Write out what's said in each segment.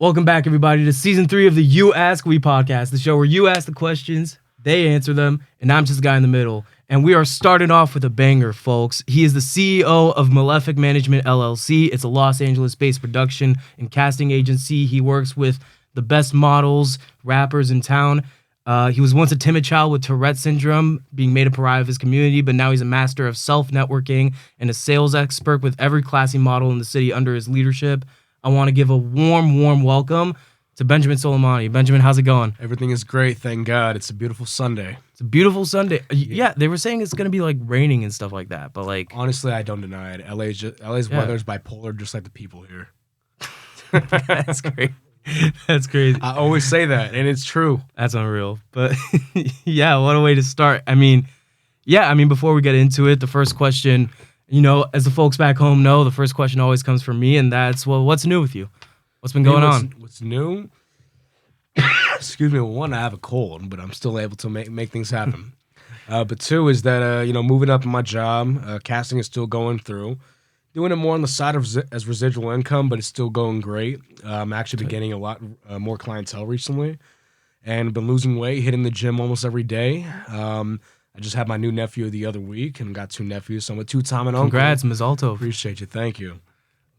Welcome back, everybody, to season 3 of the You Ask We podcast, the show where you ask the questions, they answer them, and I'm just a guy in the middle. And we are starting off with a banger, folks. He is the CEO of Malefic Management, LLC. It's a Los Angeles-based production and casting agency. He works with the best models, rappers in town. He was once a timid child with Tourette syndrome, being made a pariah of his community, but now he's a master of self-networking and a sales expert with every classy model in the city under his leadership. I want to give a warm welcome to Benjamin Soleimani. Benjamin, how's it going? Everything is great, thank God. It's a beautiful Sunday. It's a beautiful Sunday. Yeah, they were saying it's gonna be like raining and stuff like that, but like honestly, I don't deny it. LA's weather is bipolar, just like the people here. That's great. That's crazy. I always say that, and it's true. That's unreal. But yeah, what a way to start. I mean, before we get into it, the first question, you know, as the folks back home know, the first question always comes from me, and that's, well, what's new with you? What's been going on? What's new? Excuse me. One, I have a cold, but I'm still able to make things happen. But two is that, moving up in my job, casting is still going through. Doing it more on the side of as residual income, but it's still going great. I'm actually been getting a lot more clientele recently, and been losing weight, hitting the gym almost every day. I just had my new nephew the other week, and got 2 nephews, so I'm a 2-time uncle. Congrats, Ms. Alto. Appreciate you, thank you.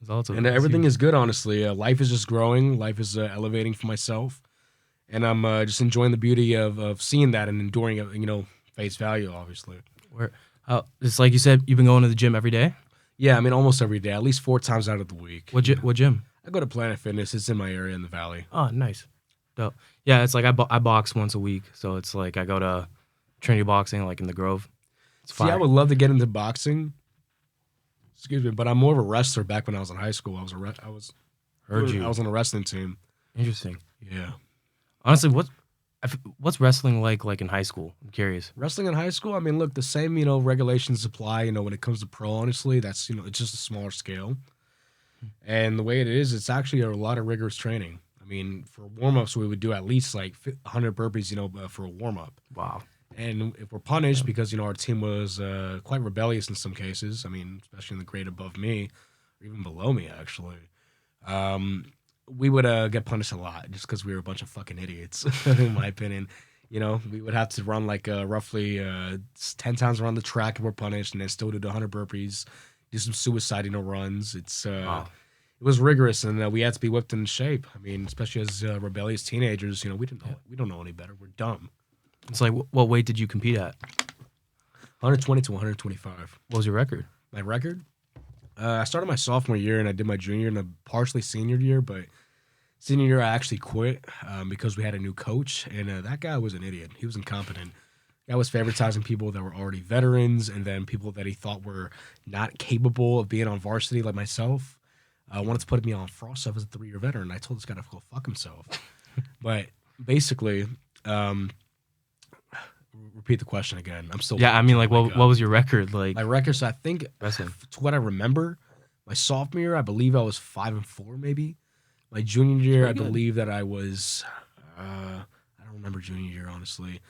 Ms. Alto. And everything is good, honestly. Life is just growing. Life is elevating for myself, and I'm just enjoying the beauty of seeing that and enduring it, face value, obviously. It's like you said, you've been going to the gym every day? Yeah, I mean, almost every day, at least 4 times out of the week. What gym? I go to Planet Fitness. It's in my area in the Valley. Oh, nice. Dope. Yeah, it's like I box once a week, so it's like I go to Trinity Boxing, like in the Grove. It's fire. See, I would love to get into boxing. Excuse me, but I'm more of a wrestler. Back when I was in high school, I was on a wrestling team. Interesting. Yeah. Honestly, what's wrestling like in high school? I'm curious. Wrestling in high school, I mean, look, the same, regulations apply, when it comes to pro, honestly. That's, it's just a smaller scale. And the way it is, it's actually a lot of rigorous training. I mean, for warm-ups, we would do at least like 100 burpees, for a warm-up. Wow. And if we're punished because, our team was quite rebellious in some cases, I mean, especially in the grade above me, or even below me, actually, we would get punished a lot just because we were a bunch of fucking idiots, in my opinion. We would have to run like roughly 10 times around the track if we're punished, and then still do the 100 burpees, do some suicide, runs. Wow. It was rigorous, and we had to be whipped into shape. I mean, especially as rebellious teenagers, we don't know any better. We're dumb. It's like, what weight did you compete at? 120 to 125. What was your record? My record? I started my sophomore year, and I did my junior and a partially senior year, but senior year I actually quit because we had a new coach, and that guy was an idiot. He was incompetent. Guy was favoritizing people that were already veterans, and then people that he thought were not capable of being on varsity like myself. Wanted to put me on frost stuff as a 3-year veteran. I told this guy to go fuck himself. But basically, repeat the question again. I'm still. Yeah, I mean, like, what was your record like? My record, so I think, wrestling. To what I remember, my sophomore year, I believe I was 5-4, maybe. My junior year, I believe that I was. I don't remember junior year, honestly.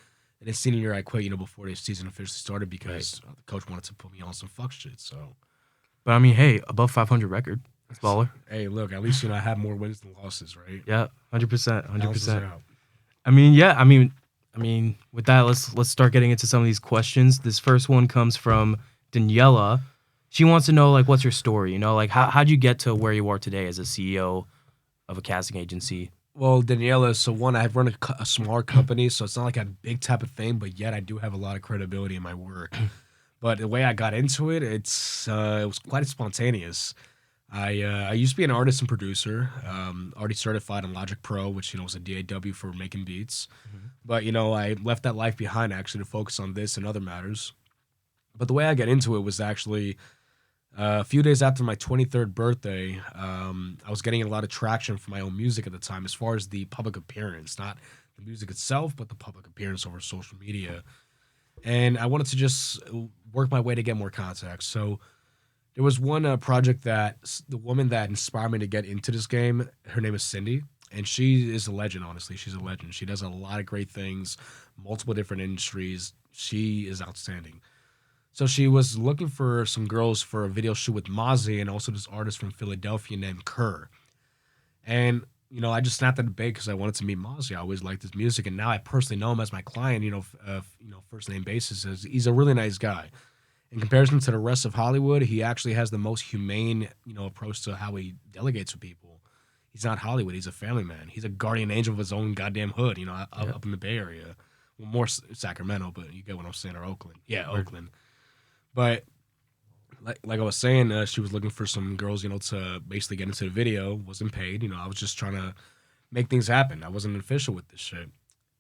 And then senior year, I quit, before the season officially started because the coach wanted to put me on some fuck shit. So. But I mean, hey, above 500 record. That's baller. Hey, look, at least I have more wins than losses, right? Yeah, 100%, 100%. I mean, with that, let's start getting into some of these questions. This first one comes from Daniela. She wants to know, like, what's your story? Like, how'd you get to where you are today as a CEO of a casting agency? Well, Daniela, so one, I run a smaller company, so it's not like a big type of thing, but yet I do have a lot of credibility in my work. But the way I got into it, it was quite spontaneous. I used to be an artist and producer, already certified in Logic Pro, which, was a DAW for making beats. Mm-hmm. But, I left that life behind, actually, to focus on this and other matters. But the way I got into it was actually a few days after my 23rd birthday. I was getting a lot of traction for my own music at the time, as far as the public appearance, not the music itself, but the public appearance over social media. And I wanted to just work my way to get more contacts. So there was one project that the woman that inspired me to get into this game, her name is Cindy, and she is a legend, honestly. She's a legend. She does a lot of great things, multiple different industries. She is outstanding. So she was looking for some girls for a video shoot with Mozzie and also this artist from Philadelphia named Kerr. And I just snapped at the bait because I wanted to meet Mozzie. I always liked his music, and now I personally know him as my client. First name basis. He's a really nice guy. In comparison to the rest of Hollywood, he actually has the most humane, approach to how he delegates with people. He's not Hollywood. He's a family man. He's a guardian angel of his own goddamn hood. Up in the Bay Area, well, more Sacramento, but you get what I'm saying, or Oakland. Yeah, Oakland. But like I was saying, she was looking for some girls, to basically get into the video. Wasn't paid. I was just trying to make things happen. I wasn't official with this shit.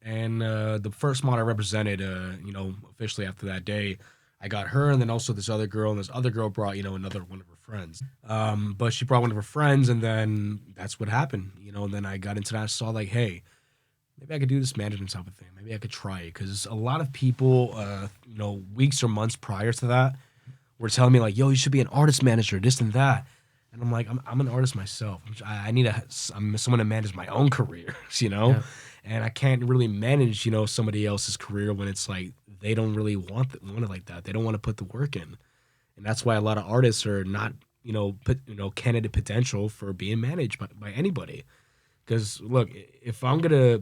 And the first mod I represented, officially after that day, I got her, and then also this other girl, and this other girl brought, another one of her friends. But she brought one of her friends, and then that's what happened, and then I got into that. I saw like, hey, maybe I could do this management type of thing. Maybe I could try it, because a lot of people, weeks or months prior to that, were telling me like, yo, you should be an artist manager, this and that. And I'm like, I'm an artist myself. I need I'm someone to manage my own career, Yeah. And I can't really manage, somebody else's career when it's like they don't really want it like that. They don't want to put the work in, and that's why a lot of artists are not, candidate potential for being managed by anybody. Because look, if I'm gonna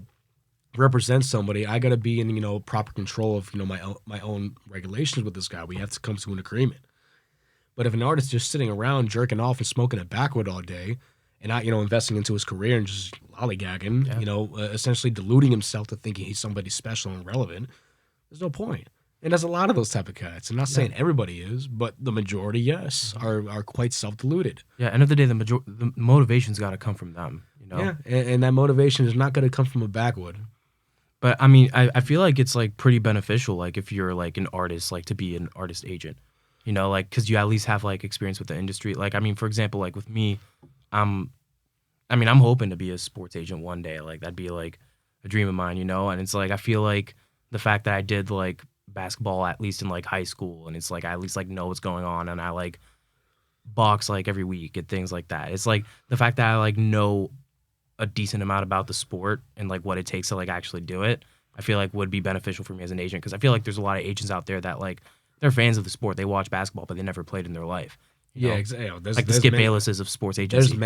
represent somebody, I gotta be in proper control of my own regulations with this guy. We have to come to an agreement. But if an artist just sitting around jerking off and smoking a backwood all day, and not investing into his career and just lollygagging, essentially deluding himself to thinking he's somebody special and relevant, there's no point. And there's a lot of those type of cats. I'm not saying everybody is, but the majority, yes, are quite self-deluded. Yeah, end of the day, the motivation's got to come from them, Yeah, and that motivation is not going to come from a backwood. But I mean, I feel like it's like pretty beneficial, like if you're like an artist, like to be an artist agent, like because you at least have like experience with the industry. Like, I mean, for example, like with me, I'm hoping to be a sports agent one day. Like that'd be like a dream of mine, And it's like I feel like the fact that I did like basketball at least in like high school, and it's like I at least like know what's going on, and I like box like every week and things like that. It's like the fact that I like know a decent amount about the sport and like what it takes to like actually do it, I feel like would be beneficial for me as an agent, because I feel like there's a lot of agents out there that like they're fans of the sport, they watch basketball, but they never played in their life. Yeah, exactly. Like the Skip Baylesses of sports agency.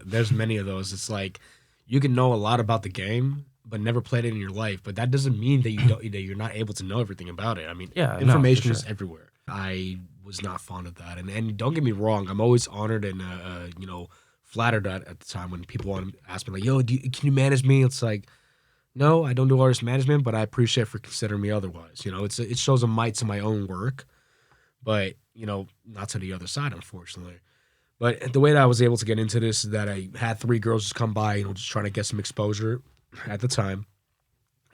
There's many of those. It's like you can know a lot about the game, but never played it in your life. But that doesn't mean that you're not able to know everything about it. I mean, information is everywhere. I was not fond of that, and don't get me wrong, I'm always honored and flattered at the time when people want to ask me like, yo, can you manage me? It's like, no, I don't do artist management, but I appreciate for considering me otherwise. It shows a might to my own work, but not to the other side, unfortunately. But the way that I was able to get into this is that I had 3 girls just come by, just trying to get some exposure at the time.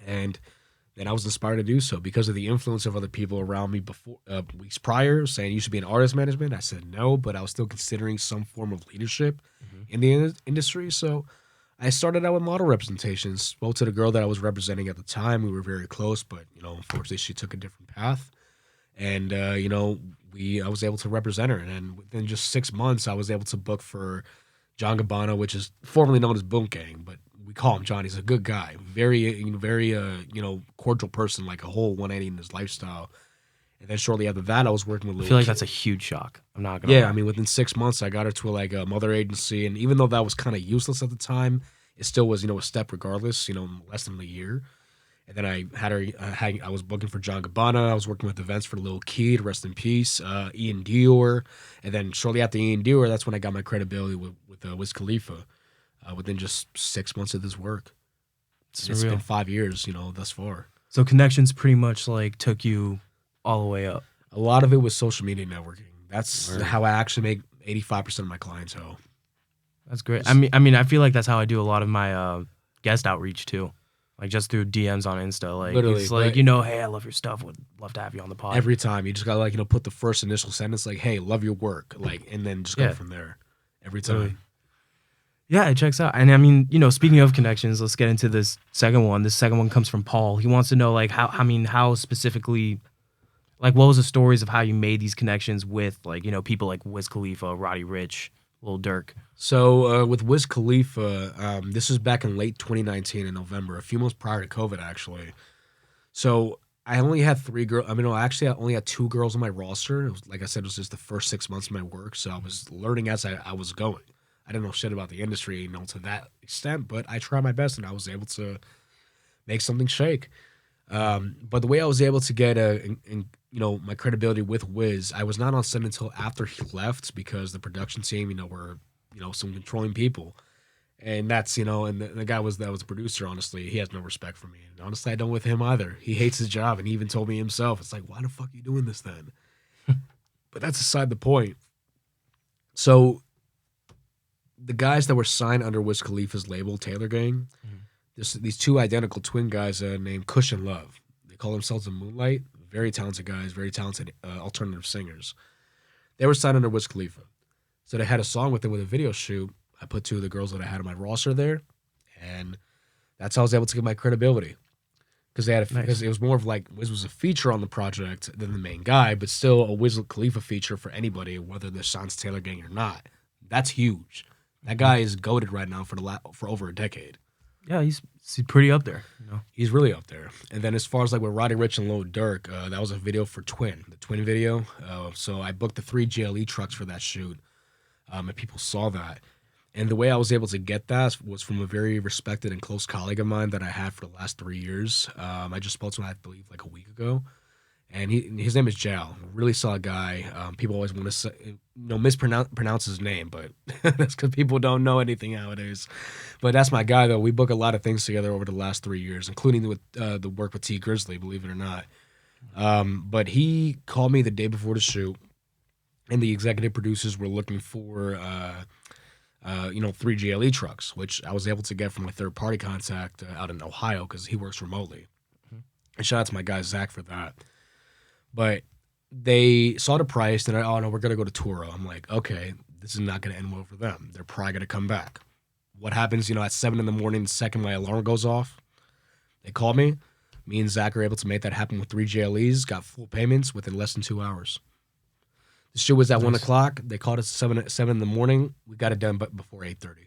And then I was inspired to do so because of the influence of other people around me before, weeks prior, saying you should be in artist management. I said no, but I was still considering some form of leadership in the industry. So I started out with model representations. Spoke to the girl that I was representing at the time. We were very close, but unfortunately, she took a different path. And I was able to represent her, and then within just 6 months, I was able to book for John Gabbana, which is formerly known as Boom Gang, but we call him John. He's a good guy, very cordial person, like a whole 180 in his lifestyle. And then shortly after that, I was working with. I feel like that's a huge shock. I'm not gonna. Yeah, lie. I mean, within 6 months, I got her to a mother agency, and even though that was kind of useless at the time, it still was a step regardless. Less than a year. And then I had her. I was booking for John Gabbana. I was working with events for Lil Keed, rest in peace. Ian Dior, and then shortly after Ian Dior, that's when I got my credibility with Wiz Khalifa. Within just 6 months of this work, it's been 5 years, thus far. So connections pretty much like took you all the way up. A lot of it was social media networking. That's how I actually make 85% of my clientele. That's great. I mean, I feel like that's how I do a lot of my guest outreach too. Like just through DMs on Insta, like literally, it's like hey, I love your stuff. Would love to have you on the pod. Every time you just gotta put the first initial sentence like, hey, love your work, and then just go from there. Every time. Literally. Yeah, it checks out. And I mean, speaking of connections, let's get into this second one. This second one comes from Paul. He wants to know like how specifically, like what was the stories of how you made these connections with like people like Wiz Khalifa, Roddy Ricch, Lil Durk. So with Wiz Khalifa, this was back in late 2019 in November, a few months prior to COVID, actually. So I only had 3 girls. I only had 2 girls on my roster. It was, like I said, it was just the first 6 months of my work. So I was learning as I was going. I didn't know shit about the industry, to that extent, but I tried my best and I was able to make something shake. But the way I was able to get my credibility with Wiz, I was not on set until after he left because the production team, were, some controlling people. And that's, and the guy that was the producer, honestly, he has no respect for me. And honestly, I don't with him either. He hates his job. And he even told me himself, it's like, why the fuck are you doing this then? But that's aside the point. So the guys that were signed under Wiz Khalifa's label, Taylor Gang, these two identical twin guys named Kush and Love. They call themselves the Moonlight. Very talented guys, very talented alternative singers. They were signed under Wiz Khalifa. So they had a song with them with a video shoot. I put two of the girls that I had on my roster there, and that's how I was able to get my credibility. Because because it was more of like Wiz was a feature on the project than the main guy, but still a Wiz Khalifa feature for anybody, whether they're signed to Taylor Gang or not. That's huge. That guy is goated right now for over a decade. Yeah, he's pretty up there. He's really up there. And then as far as like with Roddy Ricch and Lil Durk, that was a video for Twin, the Twin video. So I booked the 3 GLE trucks for that shoot, and people saw that. And the way I was able to get that was from a very respected and close colleague of mine that I had for the last 3 years. I just spoke to him, I believe, like a week ago. And his name is Jal, really solid guy. People always want to say, mispronounce his name, but that's because people don't know anything nowadays. But that's my guy, though. We book a lot of things together over the last 3 years, including with the work with T Grizzly, believe it or not. But he called me the day before the shoot, and the executive producers were looking for 3 GLE trucks, which I was able to get from my third-party contact out in Ohio because he works remotely. And shout out to my guy, Zach, for that. But they saw the price, and no, we're going to go to Turo. I'm like, okay, this is not going to end well for them. They're probably going to come back. What happens, at 7 in the morning, the second my alarm goes off, they call me. Me and Zach are able to make that happen with 3 GLEs, got full payments within less than 2 hours. The show was at 1 o'clock. They called us at 7 in the morning. We got it done before 8:30.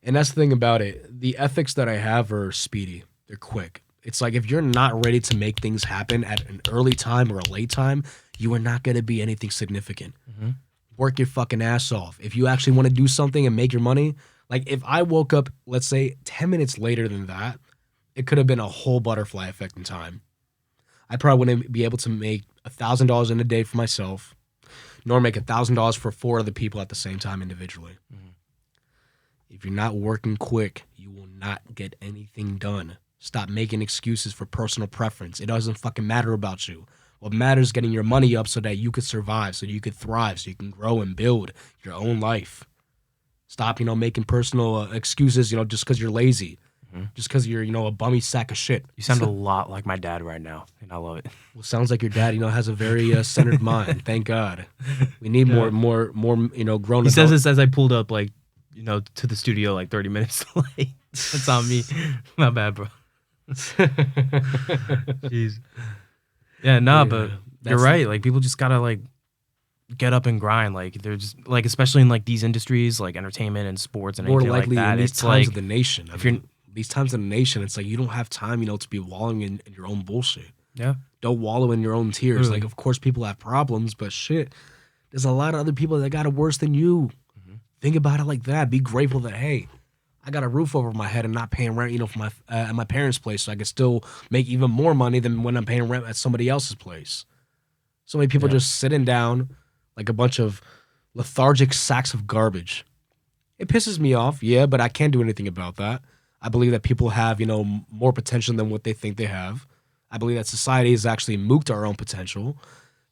And that's the thing about it. The ethics that I have are speedy. They're quick. It's like if you're not ready to make things happen at an early time or a late time, you are not going to be anything significant. Work your fucking ass off. If you actually want to do something and make your money, like if I woke up, let's say 10 minutes later than that, it could have been a whole butterfly effect in time. I probably wouldn't be able to make $1,000 in a day for myself, nor make $1,000 for 4 other people at the same time individually. If you're not working quick, you will not get anything done. Stop making excuses for personal preference. It doesn't fucking matter about you. What matters is getting your money up so that you could survive, so you could thrive, so you can grow and build your own life. Stop, making personal excuses, just because you're lazy. Just because you're, a bummy sack of shit. You sound a lot like my dad right now, and I love it. Well, sounds like your dad, has a very centered mind. Thank God. We need more, grown adults. He says this as I pulled up, to the studio 30 minutes late. That's on me. My bad, bro. Jeez. Yeah, but you're right. People just gotta get up and grind. They're just especially in these industries like entertainment and sports and more anything likely like that. In these times of the nation. These times in the nation, it's like you don't have time, to be wallowing in your own bullshit. Yeah. Don't wallow in your own tears. Really? Of course, people have problems, but shit, there's a lot of other people that got it worse than you. Think about it like that. Be grateful that, hey, I got a roof over my head and not paying rent, for at my parents' place, so I can still make even more money than when I'm paying rent at somebody else's place. So many people just sitting down like a bunch of lethargic sacks of garbage. It pisses me off, yeah, but I can't do anything about that. I believe that people have, more potential than what they think they have. I believe that society has actually mooked our own potential,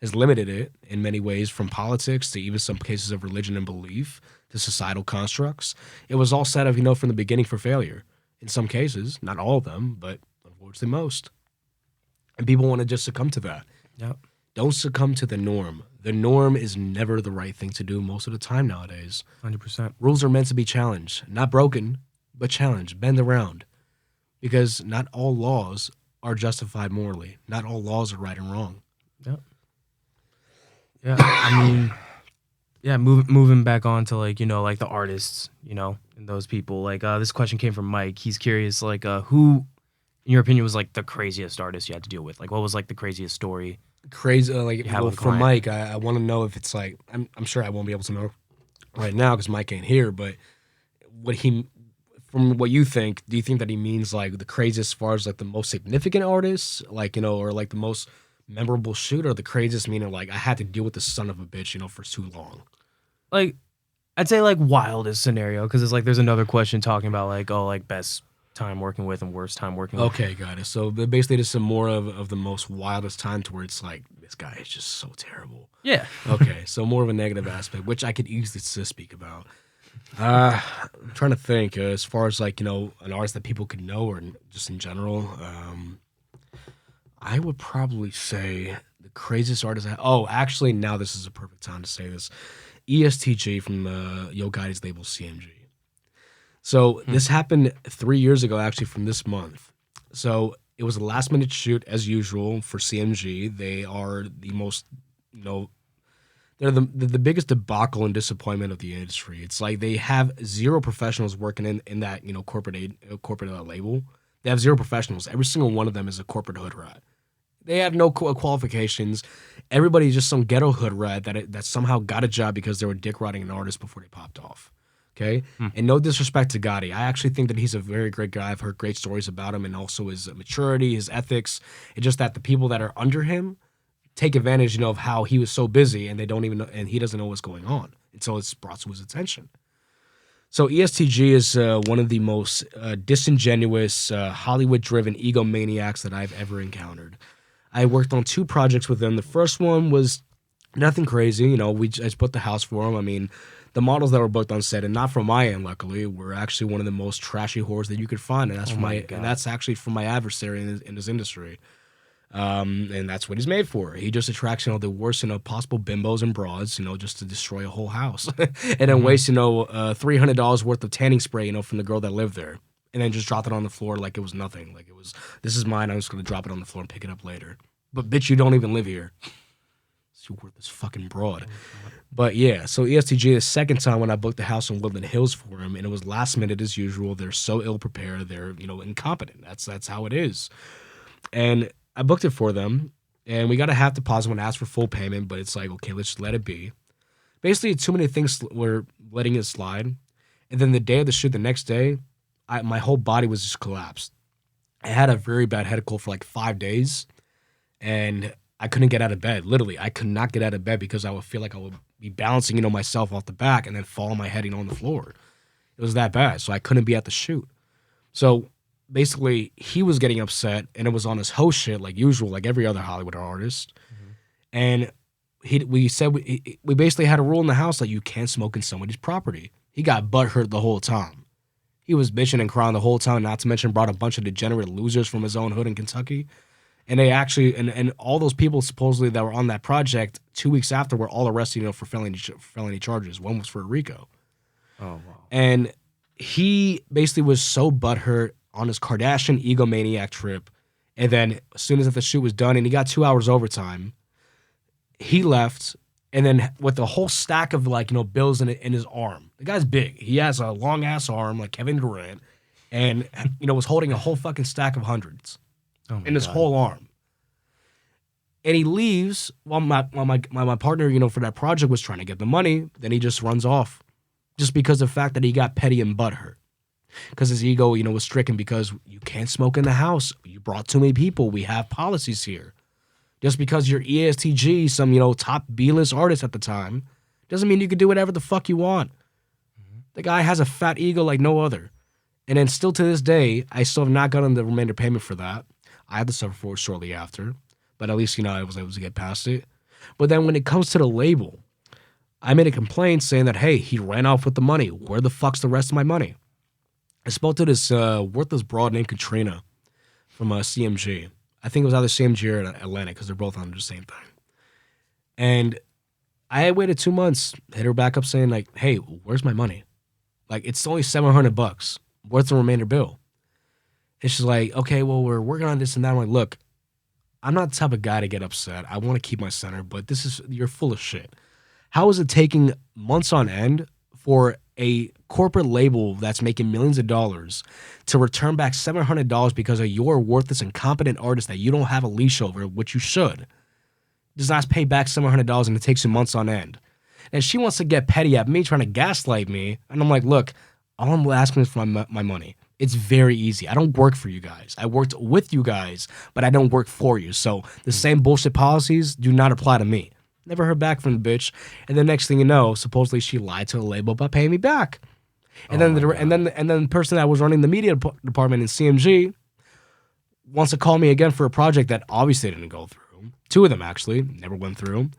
has limited it in many ways, from politics to even some cases of religion and belief to societal constructs. It was all set up, from the beginning for failure. In some cases, not all of them, but unfortunately most. And people want to just succumb to that. Yep. Don't succumb to the norm. The norm is never the right thing to do most of the time nowadays. 100%. Rules are meant to be challenged, not broken, but challenged, bend around. Because not all laws are justified morally. Not all laws are right and wrong. Yep. Yeah, moving back on to the artists, and those people. This question came from Mike. He's curious, who, in your opinion, was the craziest artist you had to deal with? What was the craziest story? Crazy, for Mike, I want to know if it's I'm sure I won't be able to know right now because Mike ain't here. But what he, from what you think, do you think that he means like the craziest as far as like the most significant artists, like or like the most memorable shoot, or the craziest meaning like I had to deal with the son of a bitch, for too long? Like, I'd say like wildest scenario because it's like there's another question talking about like best time working with and worst time working with. Okay, got it. So basically, there's some more of the most wildest time to where it's like this guy is just so terrible. Yeah. Okay, so more of a negative aspect, which I could easily speak about. I'm trying to think as far as like an artist that people could know or just in general. I would probably say the craziest artist. Actually, now this is a perfect time to say this. ESTG from Yo Gotti's label CMG. So this happened 3 years ago, actually, from this month. So it was a last minute shoot as usual for CMG. They are the most, they're the biggest debacle and disappointment of the industry. It's like they have zero professionals working in that corporate label. They have zero professionals. Every single one of them is a corporate hood rat. They have no qualifications. Everybody's just some ghetto hood rat that somehow got a job because they were dick riding an artist before they popped off. Okay? And no disrespect to Gotti. I actually think that he's a very great guy. I've heard great stories about him and also his maturity, his ethics. It's just that the people that are under him take advantage, of how he was so busy and they don't even know, and he doesn't know what's going on until it's brought to his attention. So ESTG is one of the most disingenuous, Hollywood-driven egomaniacs that I've ever encountered. I worked on 2 projects with them. The first one was nothing crazy. I just put the house for him. I mean, the models that were booked on set, and not from my end, luckily, were actually one of the most trashy whores that you could find, and that's actually from my adversary in this industry. And that's what he's made for. He just attracts, the worst, possible bimbos and broads, just to destroy a whole house, and then waste, $300 worth of tanning spray, from the girl that lived there, and then just drop it on the floor like it was nothing, like it was, this is mine. I'm just gonna drop it on the floor and pick it up later. But bitch, you don't even live here. You worth this fucking broad. But yeah, so ESTG, the second time when I booked the house in Woodland Hills for him, and it was last minute as usual. They're so ill prepared. They're incompetent. That's how it is. And I booked it for them, and we got a half deposit when I asked for full payment. But it's like, okay, let's just let it be. Basically, too many things were letting it slide. And then the day of the shoot, the next day, my whole body was just collapsed. I had a very bad head cold for like 5 days, and I couldn't get out of bed. Literally, I could not get out of bed because I would feel like I would be bouncing, myself off the back and then fall on my head, on the floor. It was that bad, so I couldn't be at the shoot. So basically, he was getting upset, and it was on his host shit like usual, like every other Hollywood artist. And we basically had a rule in the house that you can't smoke in somebody's property. He got butthurt the whole time. He was bitching and crying the whole time, not to mention brought a bunch of degenerate losers from his own hood in Kentucky. And they actually, and all those people supposedly that were on that project 2 weeks after were all arrested, for felony charges. One was for RICO. Oh, wow. And he basically was so butthurt on his Kardashian egomaniac trip. And then as soon as the shoot was done and he got 2 hours overtime, he left. And then with a whole stack of bills in his arm. The guy's big. He has a long ass arm like Kevin Durant, and was holding a whole fucking stack of hundreds. In his whole arm. And he leaves while my partner, for that project was trying to get the money. Then he just runs off. Just because of the fact that he got petty and butthurt. Because his ego, was stricken because you can't smoke in the house. You brought too many people. We have policies here. Just because you're ESTG, some, top B-list artist at the time, doesn't mean you can do whatever the fuck you want. The guy has a fat ego like no other. And then still to this day, I still have not gotten the remainder payment for that. I had to suffer for it shortly after, but at least, I was able to get past it. But then when it comes to the label, I made a complaint saying that, hey, he ran off with the money. Where the fuck's the rest of my money? I spoke to this worthless broad named Katrina from CMG. I think it was either CMG or Atlantic because they're both under the same thing. And I had waited 2 months, hit her back up saying like, hey, where's my money? Like, it's only $700. What's the remainder bill? And she's like, okay, well, we're working on this and that. I'm like, look, I'm not the type of guy to get upset. I want to keep my center, but you're full of shit. How is it taking months on end for a corporate label that's making millions of dollars to return back $700 because of your worthless, incompetent artist that you don't have a leash over, which you should? Does not pay back $700 and it takes you months on end. And she wants to get petty at me, trying to gaslight me. And I'm like, look, all I'm asking is for my money. It's very easy. I don't work for you guys. I worked with you guys, but I don't work for you. So the same bullshit policies do not apply to me. Never heard back from the bitch. And the next thing you know, supposedly she lied to the label about paying me back. And then the person that was running the media department in CMG wants to call me again for a project that obviously didn't go through. 2 of them actually never went through.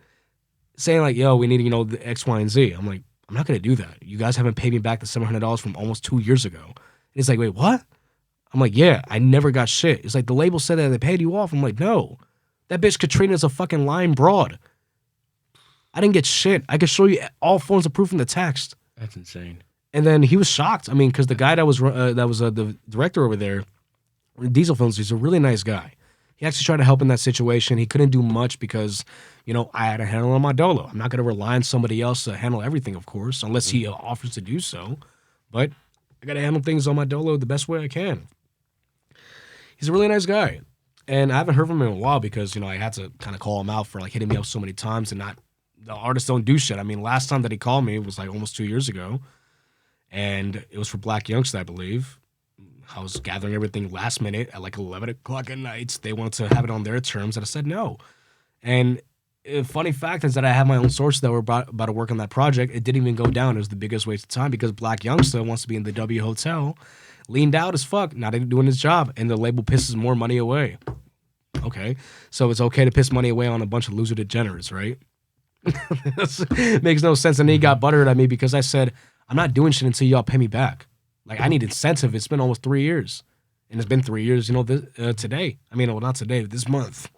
Saying like, yo, we need, the X, Y, and Z. I'm like, I'm not going to do that. You guys haven't paid me back the $700 from almost 2 years ago. And he's like, wait, what? I'm like, yeah, I never got shit. It's like, the label said that they paid you off. I'm like, no. That bitch Katrina's a fucking lying broad. I didn't get shit. I could show you all forms of proof in the text. That's insane. And then he was shocked. I mean, because the guy that was the director over there, Diesel Films, he's a really nice guy. He actually tried to help in that situation. He couldn't do much because, I had to handle on my dolo. I'm not going to rely on somebody else to handle everything, of course, unless he offers to do so. But I got to handle things on my dolo the best way I can. He's a really nice guy. And I haven't heard from him in a while because, I had to kind of call him out for like hitting me up so many times and the artists don't do shit. I mean, last time that he called me was like almost 2 years ago. And it was for Black Youngster, I believe. I was gathering everything last minute at like 11 o'clock at night. They wanted to have it on their terms, and I said no. And a funny fact is that I have my own sources that were about to work on that project. It didn't even go down. It was the biggest waste of time because Black Youngster wants to be in the W Hotel, leaned out as fuck, not even doing his job, and the label pisses more money away. Okay, so it's okay to piss money away on a bunch of loser degenerates, right? Makes no sense. And he got buttered at me because I said, I'm not doing shit until y'all pay me back. Like, I need incentive. It's been almost 3 years. And it's been 3 years, today. I mean, well, not today, but this month.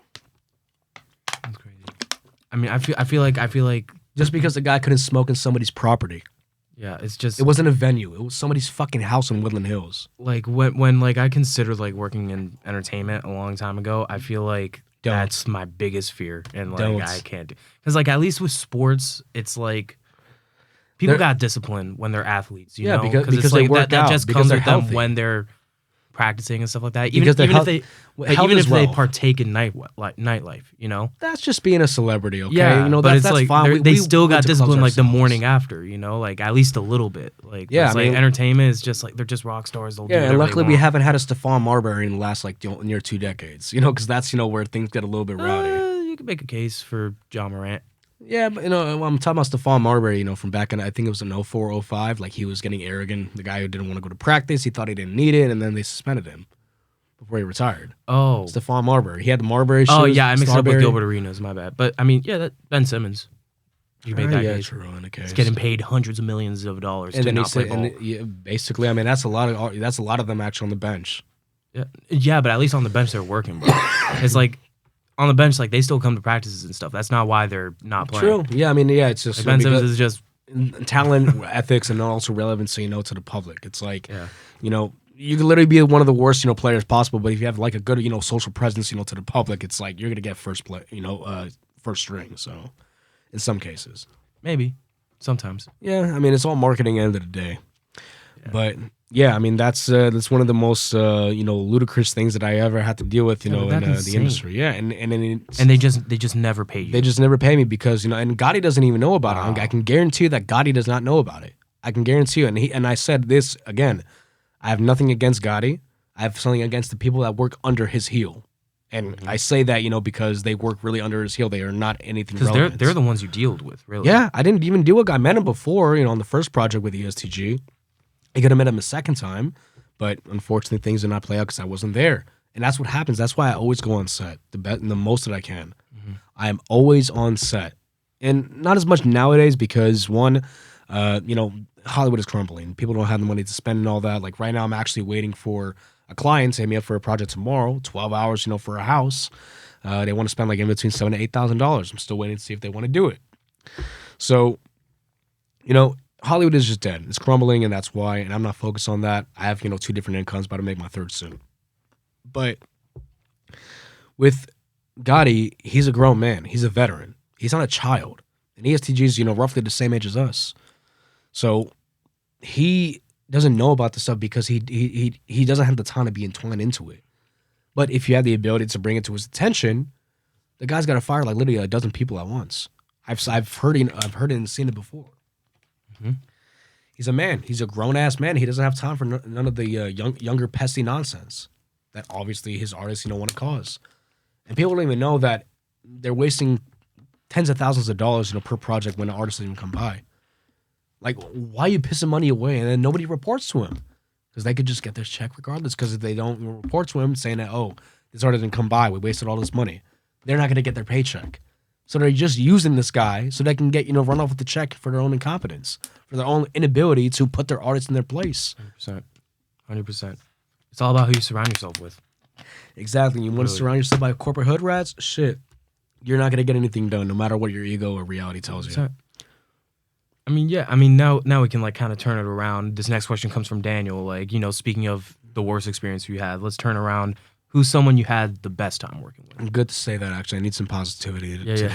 That's crazy. I mean, I feel like just because the guy couldn't smoke in somebody's property. Yeah, it's just... It wasn't a venue. It was somebody's fucking house in Woodland Hills. Like, when like, I considered, like, working in entertainment a long time ago, I feel like that's my biggest fear. And, like, I can't do... Because, like, at least with sports, it's like... People got discipline when they're athletes, you know? Because it's like that just comes with them when they're practicing and stuff like that. Even if they partake in nightlife, you know? That's just being a celebrity, okay? Yeah, but that's like fine. They still got discipline like the morning after, you know? Like at least a little bit. Like, yeah, I mean, entertainment is just like, they're just rock stars. They'll do and luckily we haven't had a Stephon Marbury in the last like near 2 decades, you know? Because that's, where things get a little bit rowdy. You could make a case for John Morant. Yeah, but I'm talking about Stephon Marbury, from back in, I think it was in 04, 05. Like, he was getting arrogant. The guy who didn't want to go to practice, he thought he didn't need it, and then they suspended him before he retired. Oh. Stephon Marbury. He had the Marbury shoes. Oh, yeah, I mixed up with Gilbert Arenas, my bad. But, I mean, yeah, Ben Simmons. You make that case. True, in the case. He's getting paid hundreds of millions of dollars and to then not play ball. Basically, I mean, that's a lot of them actually on the bench. Yeah, but at least on the bench, they're working, bro. It's like... On the bench, like, they still come to practices and stuff. That's not why they're not playing. True. Yeah, I mean, yeah, it's just... Like Ben Simmons is just... Talent, ethics, and also relevancy, to the public. It's like, you can literally be one of the worst, players possible, but if you have, like, a good, social presence, to the public, it's like, you're going to get first string, so, in some cases. Maybe. Sometimes. Yeah, I mean, it's all marketing at the end of the day. Yeah. But... Yeah, I mean that's one of the most ludicrous things that I ever had to deal with, in the industry. Yeah, and they just never pay you. They just never pay me because and Gotti doesn't even know about it. I can guarantee you that Gotti does not know about it. I can guarantee you. And I said this again. I have nothing against Gotti. I have something against the people that work under his heel. And I say that because they work really under his heel. They are not anything relevant. Because they're the ones you dealt with, really. Yeah, I didn't even deal with. I met him before, on the first project with ESTG. I could have met him a second time, but unfortunately things did not play out because I wasn't there. And that's what happens. That's why I always go on set, the most that I can. Mm-hmm. I am always on set. And not as much nowadays because, one, Hollywood is crumbling. People don't have the money to spend and all that. Like right now I'm actually waiting for a client to hit me up for a project tomorrow, 12 hours, for a house. They want to spend like in between $7,000 to $8,000. I'm still waiting to see if they want to do it. So, Hollywood is just dead. It's crumbling, and that's why. And I'm not focused on that. I have, 2 different incomes, about to make my 3rd soon. But with Gotti, he's a grown man. He's a veteran. He's not a child. And ESTG's, roughly the same age as us. So he doesn't know about this stuff because he doesn't have the time to be entwined into it. But if you have the ability to bring it to his attention, the guy's got to fire like literally a dozen people at once. I've heard it and seen it before. Mm-hmm. He's a man. He's a grown ass man. He doesn't have time for none of the younger pesty nonsense that obviously his artists want to cause. And people don't even know that they're wasting tens of thousands of dollars per project when an artist doesn't even come by. Like, why are you pissing money away and then nobody reports to him? Because they could just get their check regardless. Because if they don't report to him saying that, oh, this artist didn't come by, we wasted all this money, they're not going to get their paycheck. So they're just using this guy so they can get, run off with the check for their own incompetence, for their own inability to put their artists in their place. 100%. It's all about who you surround yourself with. Exactly. You want to surround yourself by corporate hood rats? Shit. You're not going to get anything done no matter what your ego or reality tells you. I mean, yeah. I mean, now we can kind of turn it around. This next question comes from Daniel. Speaking of the worst experience you had, let's turn around. Who's someone you had the best time working with? Good to say that, actually. I need some positivity today.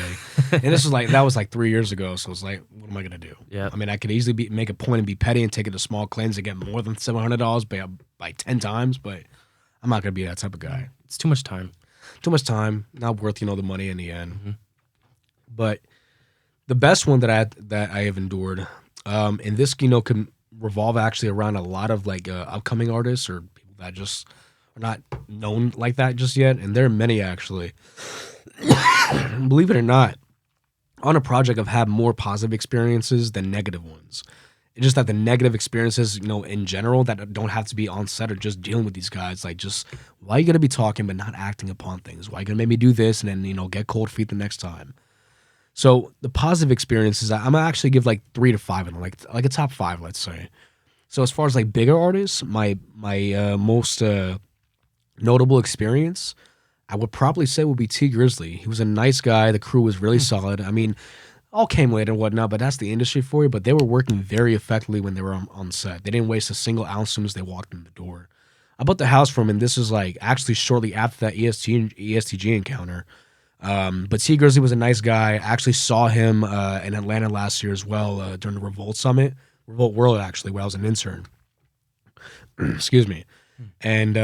And this was that was 3 years ago, so it's like, what am I going to do? Yeah. I mean, I could easily make a point and be petty and take it to small claims and get more than $700 by 10 times, but I'm not going to be that type of guy. It's too much time. Too much time, not worth, the money in the end. Mm-hmm. But the best one that I have endured, and this, could revolve actually around a lot of upcoming artists or people that just are not known like that just yet, and there are many actually. Believe it or not, on a project I've had more positive experiences than negative ones. It's just that the negative experiences, in general, that don't have to be on set or just dealing with these guys, just why are you gonna be talking but not acting upon things? Why are you gonna make me do this and then get cold feet the next time? So the positive experiences, I'm gonna actually give 3 to 5 of them, like a top 5, let's say. So as far as bigger artists, my most notable experience, I would probably say would be T Grizzly. He was a nice guy. The crew was really solid. I mean, all came late and whatnot, but that's the industry for you. But they were working very effectively when they were on set. They didn't waste a single ounce as soon as they walked in the door. I bought the house from him, and this was actually shortly after that ESTG encounter. But T Grizzly was a nice guy. I actually saw him in Atlanta last year as well during the Revolt Summit. Revolt World, actually, where I was an intern. Excuse me. And,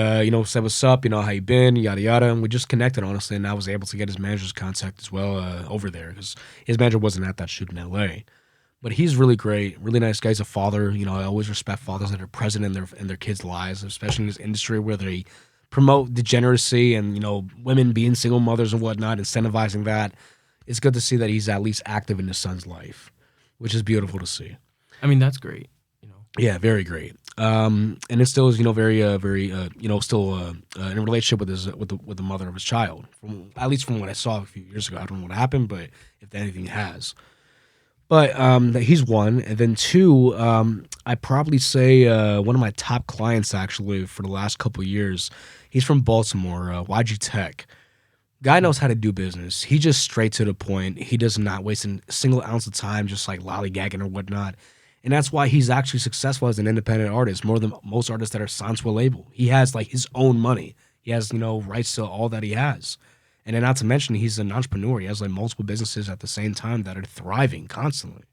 said, what's up, how you been, yada, yada. And we just connected, honestly, and I was able to get his manager's contact as well over there because his manager wasn't at that shoot in L.A. But he's really great, really nice guy. He's a father. I always respect fathers that are present in their kids' lives, especially in this industry where they promote degeneracy and, women being single mothers and whatnot, incentivizing that. It's good to see that he's at least active in his son's life, which is beautiful to see. I mean, that's great. Yeah, very great. And it still is, very, still in a relationship with the mother of his child. At least from what I saw a few years ago. I don't know what happened, but if anything has. But he's one, and then two. I'd probably say one of my top clients actually for the last couple of years. He's from Baltimore, YG Tech. Guy knows how to do business. He just straight to the point. He does not waste a single ounce of time just lollygagging or whatnot. And that's why he's actually successful as an independent artist, more than most artists that are signed to a label. He has his own money. He has, rights to all that he has. And then not to mention, he's an entrepreneur. He has multiple businesses at the same time that are thriving constantly.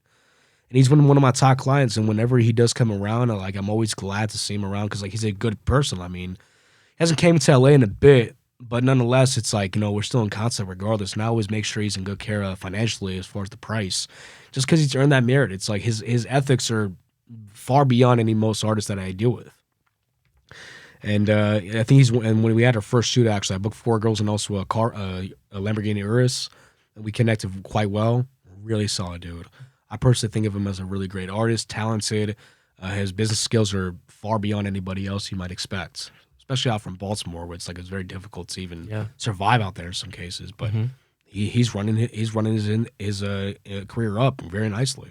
And he's one of my top clients. And whenever he does come around, I'm always glad to see him around because he's a good person. I mean, he hasn't came to LA in a bit, but nonetheless, it's we're still in contact regardless. And I always make sure he's in good care financially as far as the price. Just because he's earned that merit. It's his ethics are far beyond any most artists that I deal with. And I think and when we had our first shoot, actually, I booked 4 girls and also a Lamborghini Urus. And we connected quite well. Really solid dude. I personally think of him as a really great artist, talented. His business skills are far beyond anybody else you might expect, especially out from Baltimore, where it's very difficult to even survive out there in some cases. But he's running his career up very nicely.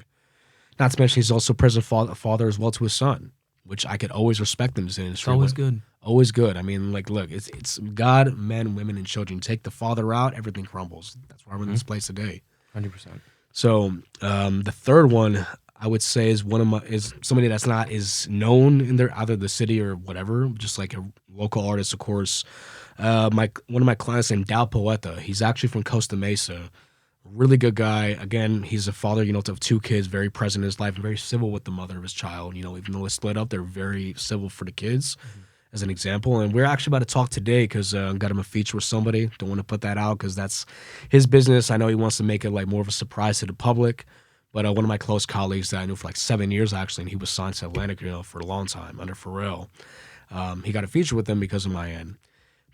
Not to mention he's also present father as well to his son, which I could always respect in this industry. It's always good. Always good. I mean, look, it's God, men, women, and children. Take the father out, everything crumbles. That's why we're in this place today. 100%. So the third one I would say is somebody that's not as known in either the city or whatever, just a local artist, of course. One of my clients named YAWP. He's actually from Costa Mesa. Really good guy. Again, he's a father, of 2 kids, very present in his life, and very civil with the mother of his child. Even though they split up, they're very civil for the kids. as an example. And we're actually about to talk today because I got him a feature with somebody. Don't want to put that out because that's his business. I know he wants to make it like more of a surprise to the public. But one of my close colleagues that I knew for like 7 years actually, and he was signed to Atlantic, for a long time under Pharrell. He got a feature with them because of my end.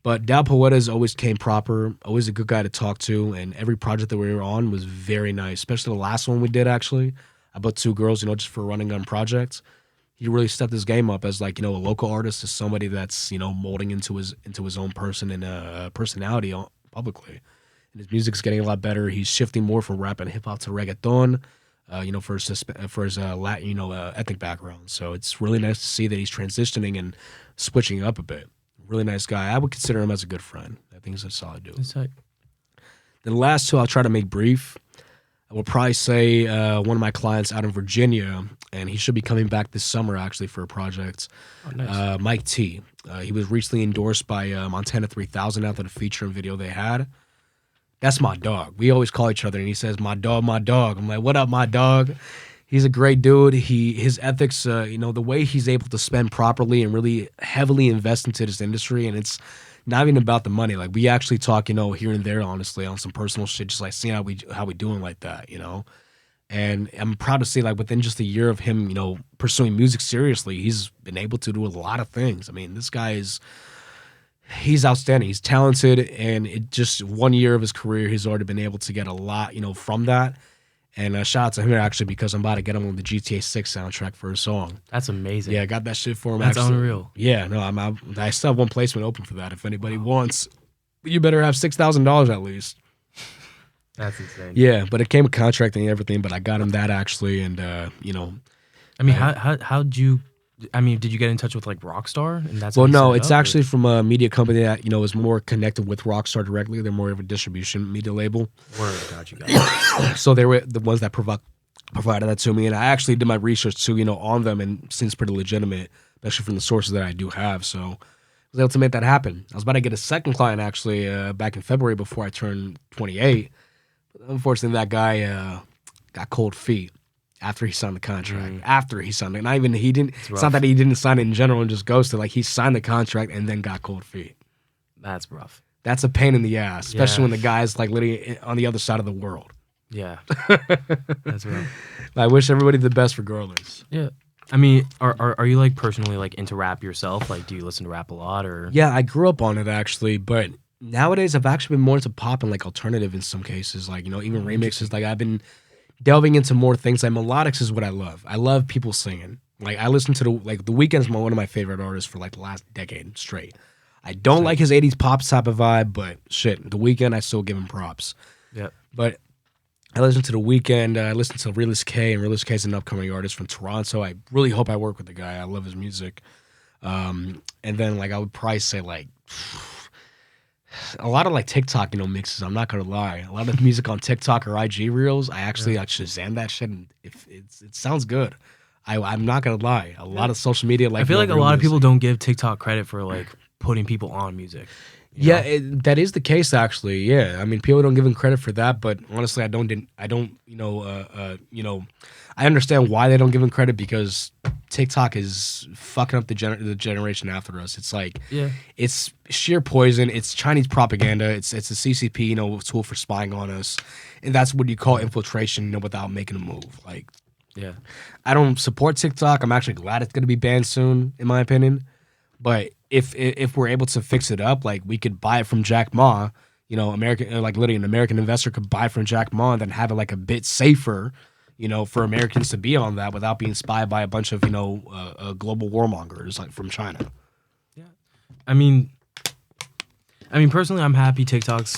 But Dal Poetas always came proper, always a good guy to talk to, and every project that we were on was very nice, especially the last one we did actually. I bought 2 girls, just for running on projects. He really stepped his game up as like, a local artist, as somebody that's, molding into his own person and personality publicly. And his music's getting a lot better. He's shifting more from rap and hip hop to reggaeton. For his Latin, ethnic background. So it's really nice to see that he's transitioning and switching up a bit. Really nice guy. I would consider him as a good friend. I think he's a solid dude. That's right. Then the last 2 I'll try to make brief. I will probably say one of my clients out in Virginia, and he should be coming back this summer actually for a project. Oh, nice. Mike T. He was recently endorsed by Montana 3000 after the feature and video they had. That's my dog. We always call each other, and he says, my dog, my dog. I'm like, what up, my dog? He's a great dude. His ethics, the way he's able to spend properly and really heavily invest into this industry, and it's not even about the money. Like, we actually talk, here and there, honestly, on some personal shit, just like seeing how we doing like that, And I'm proud to say, like, within just a year of him, pursuing music seriously, he's been able to do a lot of things. I mean, this guy he's outstanding. He's talented, and it just 1 year of his career, he's already been able to get a lot, from that. And shout out to him actually because I'm about to get him on the GTA 6 soundtrack for a song. That's amazing. Yeah, I got that shit for him. That's actually. unreal. Yeah, no, I still have one placement open for that. If anybody wants, you better have $6,000 at least. That's insane. Yeah, but it came with contracting and everything. But I got him that actually, and I mean, how'd you? I mean, did you get in touch with like Rockstar? And that's well, no, it's actually from a media company that is more connected with Rockstar directly. They're more of a distribution media label. Word, got you. So they were the ones that provided that to me, and I actually did my research too, on them, and it seems pretty legitimate, especially from the sources that I do have. So I was able to make that happen. I was about to get a second client actually back in February before I turned 28. But unfortunately, that guy got cold feet. After he signed the contract, it's not that he didn't sign it in general and just ghosted. Like, he signed the contract and then got cold feet. That's rough. That's a pain in the ass, especially when the guy's like literally on the other side of the world. Yeah, that's rough. I wish everybody the best regardless. Yeah, I mean, are you like personally like into rap yourself? Like, do you listen to rap a lot or? Yeah, I grew up on it actually, but nowadays I've actually been more into pop and like alternative in some cases. Like, even remixes. Like, I've been delving into more things. Like, melodics is what I love. I love people singing. Like, I listen to The Weeknd is one of my favorite artists for like the last decade straight. I don't like his 80s pop type of vibe, but shit, The Weeknd, I still give him props. Yeah. But I listen to The Weeknd. I listen to Realist K, and Realist K is an upcoming artist from Toronto. I really hope I work with the guy. I love his music. And then like I would probably say like a lot of like TikTok, mixes. I'm not gonna lie. A lot of music on TikTok or IG Reels, I actually Shazam that shit, and it sounds good. I'm not gonna lie. A lot of social media, like I feel like a lot of people don't give TikTok credit for like putting people on music. Yeah, that is the case actually. Yeah, I mean, people don't give him credit for that, but honestly, I understand why they don't give him credit because TikTok is fucking up the generation after us. It's like, it's sheer poison. It's Chinese propaganda. It's a CCP, tool for spying on us, and that's what you call infiltration, without making a move. Like, yeah, I don't support TikTok. I'm actually glad it's gonna be banned soon, in my opinion. But if we're able to fix it up, like we could buy it from Jack Ma, American, like literally an American investor could buy from Jack Ma and then have it like a bit safer, for Americans to be on that without being spied by a bunch of, global warmongers like from China. Yeah. I mean, personally, I'm happy TikTok's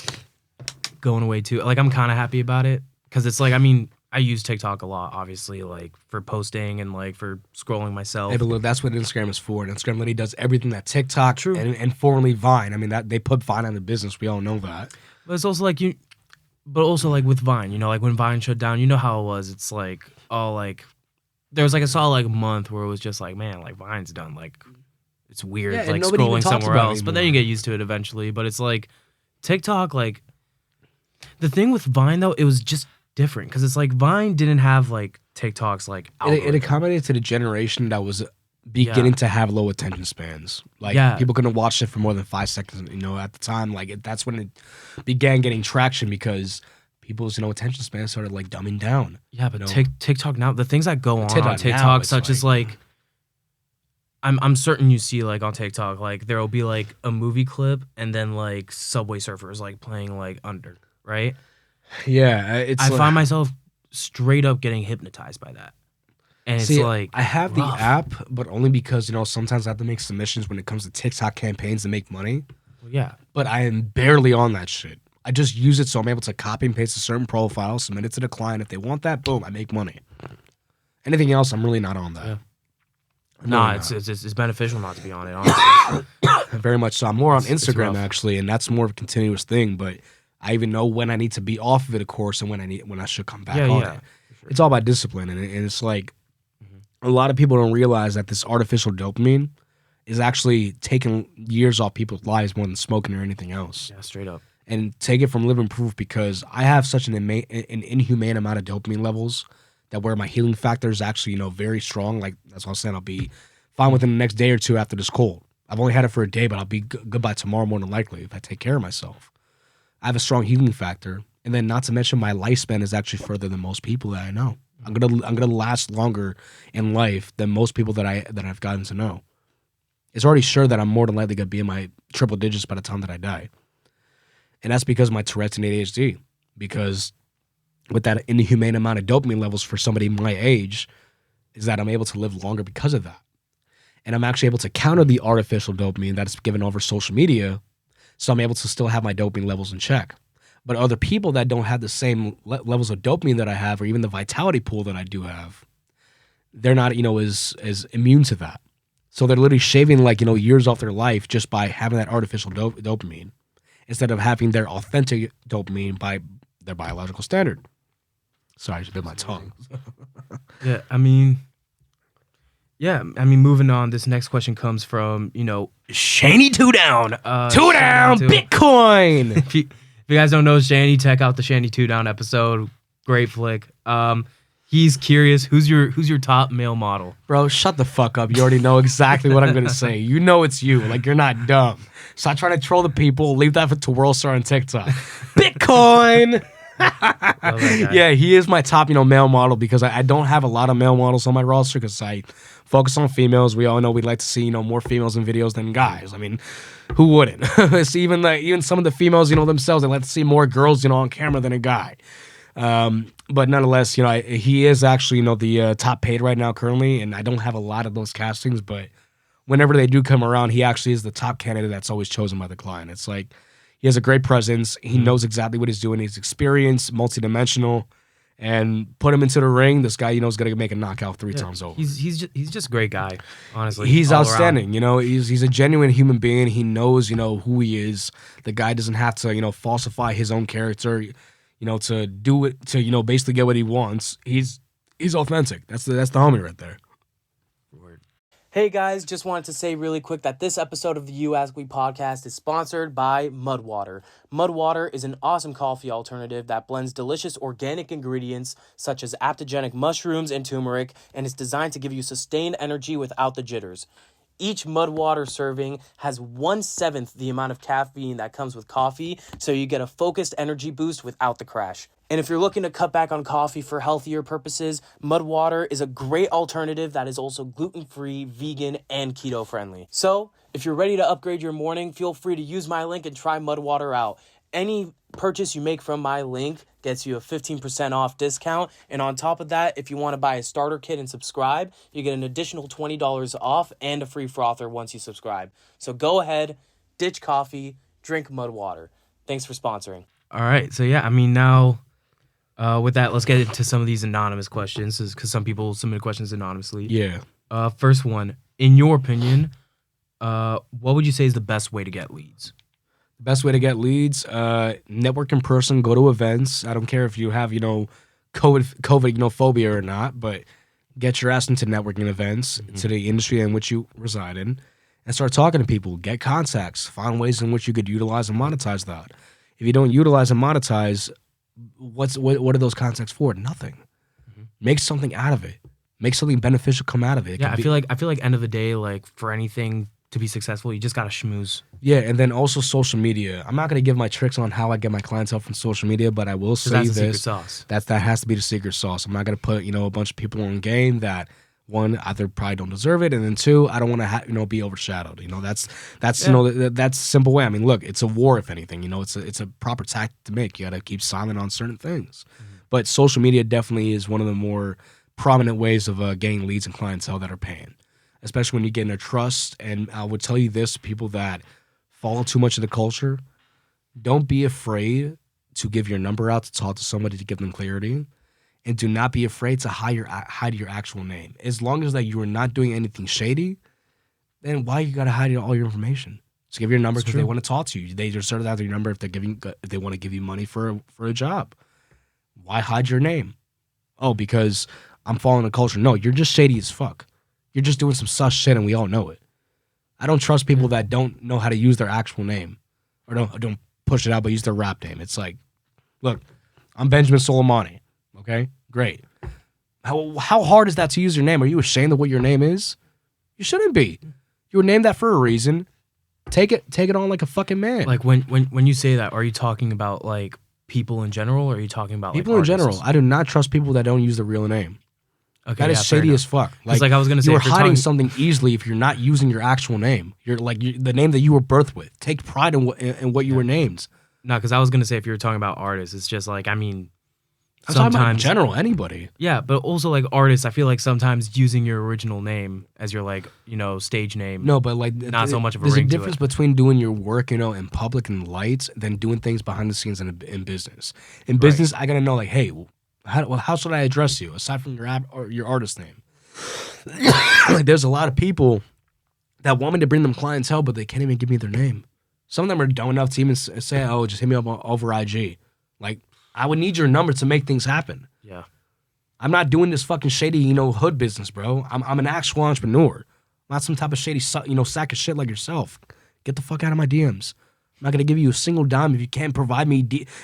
going away too. Like, I'm kind of happy about it because it's like, I use TikTok a lot, obviously, like for posting and like for scrolling myself. Hey, but look, that's what Instagram is for. And Instagram literally does everything that TikTok and formerly Vine. I mean, that they put Vine out of business. We all know that. But it's also like with Vine, like when Vine shut down, how it was. It's like, there was like I saw like a month where it was just like, man, like Vine's done. Like, it's weird, like scrolling somewhere else. But then you get used to it eventually. But it's like TikTok, like the thing with Vine though, it was just different because it's like Vine didn't have like TikTok's like algorithm. It accommodated to the generation that was beginning to have low attention spans. Like people couldn't watch it for more than 5 seconds. At the time, like that's when it began getting traction because people's attention spans started like dumbing down. Yeah, but TikTok now, the things that go on TikTok, such as like, I'm certain you see like on TikTok, like there will be like a movie clip and then like Subway Surfers like playing like under, right? Yeah, I find myself straight up getting hypnotized by that. And it's like I have the app, but only because sometimes I have to make submissions when it comes to TikTok campaigns to make money. Well, yeah, but I am barely on that shit. I just use it so I'm able to copy and paste a certain profile, submit it to the client. If they want that, boom, I make money. Anything else, I'm really not on that. Yeah. It's beneficial not to be on it, honestly. Very much so. I'm more on Instagram actually, and that's more of a continuous thing. But I even know when I need to be off of it, of course, and when I should come back on it. Sure. It's all about discipline, and it's like a lot of people don't realize that this artificial dopamine is actually taking years off people's lives more than smoking or anything else. Yeah, straight up. And take it from living proof because I have such an inhumane amount of dopamine levels that where my healing factor is actually, very strong. Like that's what I'm saying. I'll be fine within the next day or two after this cold. I've only had it for a day, but I'll be good by tomorrow more than likely if I take care of myself. I have a strong healing factor. And then not to mention my lifespan is actually further than most people that I know. I'm gonna last longer in life than most people that I've gotten to know. It's already sure that I'm more than likely gonna be in my triple digits by the time that I die. And that's because of my Tourette's and ADHD. Because with that inhumane amount of dopamine levels for somebody my age, is that I'm able to live longer because of that. And I'm actually able to counter the artificial dopamine that is given over social media, so I'm able to still have my dopamine levels in check. But other people that don't have the same levels of dopamine that I have, or even the vitality pool that I do have, they're not, as immune to that. So they're literally shaving years off their life just by having that artificial dopamine, instead of having their authentic dopamine by their biological standard. Sorry, I just bit my tongue. Yeah, I mean, moving on. This next question comes from Shani Two Down. Two Down, Bitcoin. If you guys don't know Shani, check out the Shani Two Down episode. Great flick. He's curious. Who's your top male model? Bro, shut the fuck up. You already know exactly what I'm gonna say. You know it's you. Like you're not dumb. Stop trying to troll the people. Leave that to Worldstar on TikTok. Bitcoin. Yeah, he is my top, male model because I don't have a lot of male models on my roster because I focus on females. We all know we'd like to see, more females in videos than guys. I mean, who wouldn't? It's even some of the females, themselves, they like to see more girls, on camera than a guy. But nonetheless, he is actually, the top paid right now currently, and I don't have a lot of those castings, but whenever they do come around, he actually is the top candidate that's always chosen by the client. It's like, he has a great presence. He knows exactly what he's doing. He's experienced, multidimensional, and put him into the ring. This guy, is going to make a knockout 3 times over. He's just a great guy, honestly. He's outstanding. He's a genuine human being. He knows, who he is. The guy doesn't have to, falsify his own character, to do it, to, basically get what he wants. He's authentic. That's the homie right there. Hey guys, just wanted to say really quick that this episode of the You Ask We podcast is sponsored by MUDWTR. MUDWTR is an awesome coffee alternative that blends delicious organic ingredients such as adaptogenic mushrooms and turmeric, and is designed to give you sustained energy without the jitters. Each MUDWTR serving has 1/7 the amount of caffeine that comes with coffee, so you get a focused energy boost without the crash. And if you're looking to cut back on coffee for healthier purposes, MUDWTR is a great alternative that is also gluten-free, vegan, and keto-friendly. So, if you're ready to upgrade your morning, feel free to use my link and try MUDWTR out. Any purchase you make from my link gets you a 15% off discount. And on top of that, if you want to buy a starter kit and subscribe, you get an additional $20 off and a free frother once you subscribe. So go ahead, ditch coffee, drink MUDWTR. Thanks for sponsoring. All right. So, now... with that, let's get into some of these anonymous questions because some people submit questions anonymously. Yeah. First one, in your opinion, what would you say is the best way to get leads? The best way to get leads, network in person, go to events. I don't care if you have, COVID phobia or not, but get your ass into networking events, to the industry in which you reside in, and start talking to people. Get contacts. Find ways in which you could utilize and monetize that. If you don't utilize and monetize, what are those contacts for? Nothing. Make something out of it. Make something beneficial come out of it. Yeah, I feel like end of the day, like for anything to be successful, you just gotta schmooze. Yeah, and then also social media. I'm not gonna give my tricks on how I get my clientele from social media, but I will say That's the this: secret sauce. that has to be the secret sauce. I'm not gonna put a bunch of people on game that one either probably don't deserve it, and then two, I don't want to be overshadowed. That's that's a simple way. I mean, look, it's a war if anything. It's a proper tactic to make. You gotta keep silent on certain things, but social media definitely is one of the more prominent ways of getting leads and clientele that are paying, especially when you get in their trust. And I would tell you this: people that follow too much of the culture, don't be afraid to give your number out to talk to somebody to give them clarity, and do not be afraid to hide your actual name. As long as that you are not doing anything shady, then why you gotta hide all your information? Just give your number because they want to talk to you. They just started out your number if they want to give you money for a job. Why hide your name? Oh, because I'm following the culture. No, you're just shady as fuck. You're just doing some sus shit, and we all know it. I don't trust people that don't know how to use their actual name, or don't push it out, but use their rap name. It's like, look, I'm Benjamin Soleimani. Okay, great. How hard is that to use your name? Are you ashamed of what your name is? You shouldn't be. You were named that for a reason. Take it on like a fucking man. Like when you say that, are you talking about like people in general, or are you talking about people like in general? I do not trust people that don't use the real name. Okay, that is shady as fuck. Like I was gonna say, you're hiding something easily if you're not using your actual name. You're the name that you were birthed with. Take pride in what you were named. No, because I was gonna say if you were talking about artists, it's just like I'm talking about in general, anybody. Yeah, but also like artists, I feel like sometimes using your original name as your stage name. No, but like not so much of a there's ring a difference to it. between doing your work, in public and lights, than doing things behind the scenes in business. In business, I gotta know like, hey, how should I address you aside from your artist name? Like, there's a lot of people that want me to bring them clientele, but they can't even give me their name. Some of them are dumb enough to even say, "Oh, just hit me up over IG." Like, I would need your number to make things happen. Yeah, I'm not doing this fucking shady, hood business, bro. I'm an actual entrepreneur. I'm not some type of shady, sack of shit like yourself. Get the fuck out of my DMs. I'm not gonna give you a single dime if you can't provide me,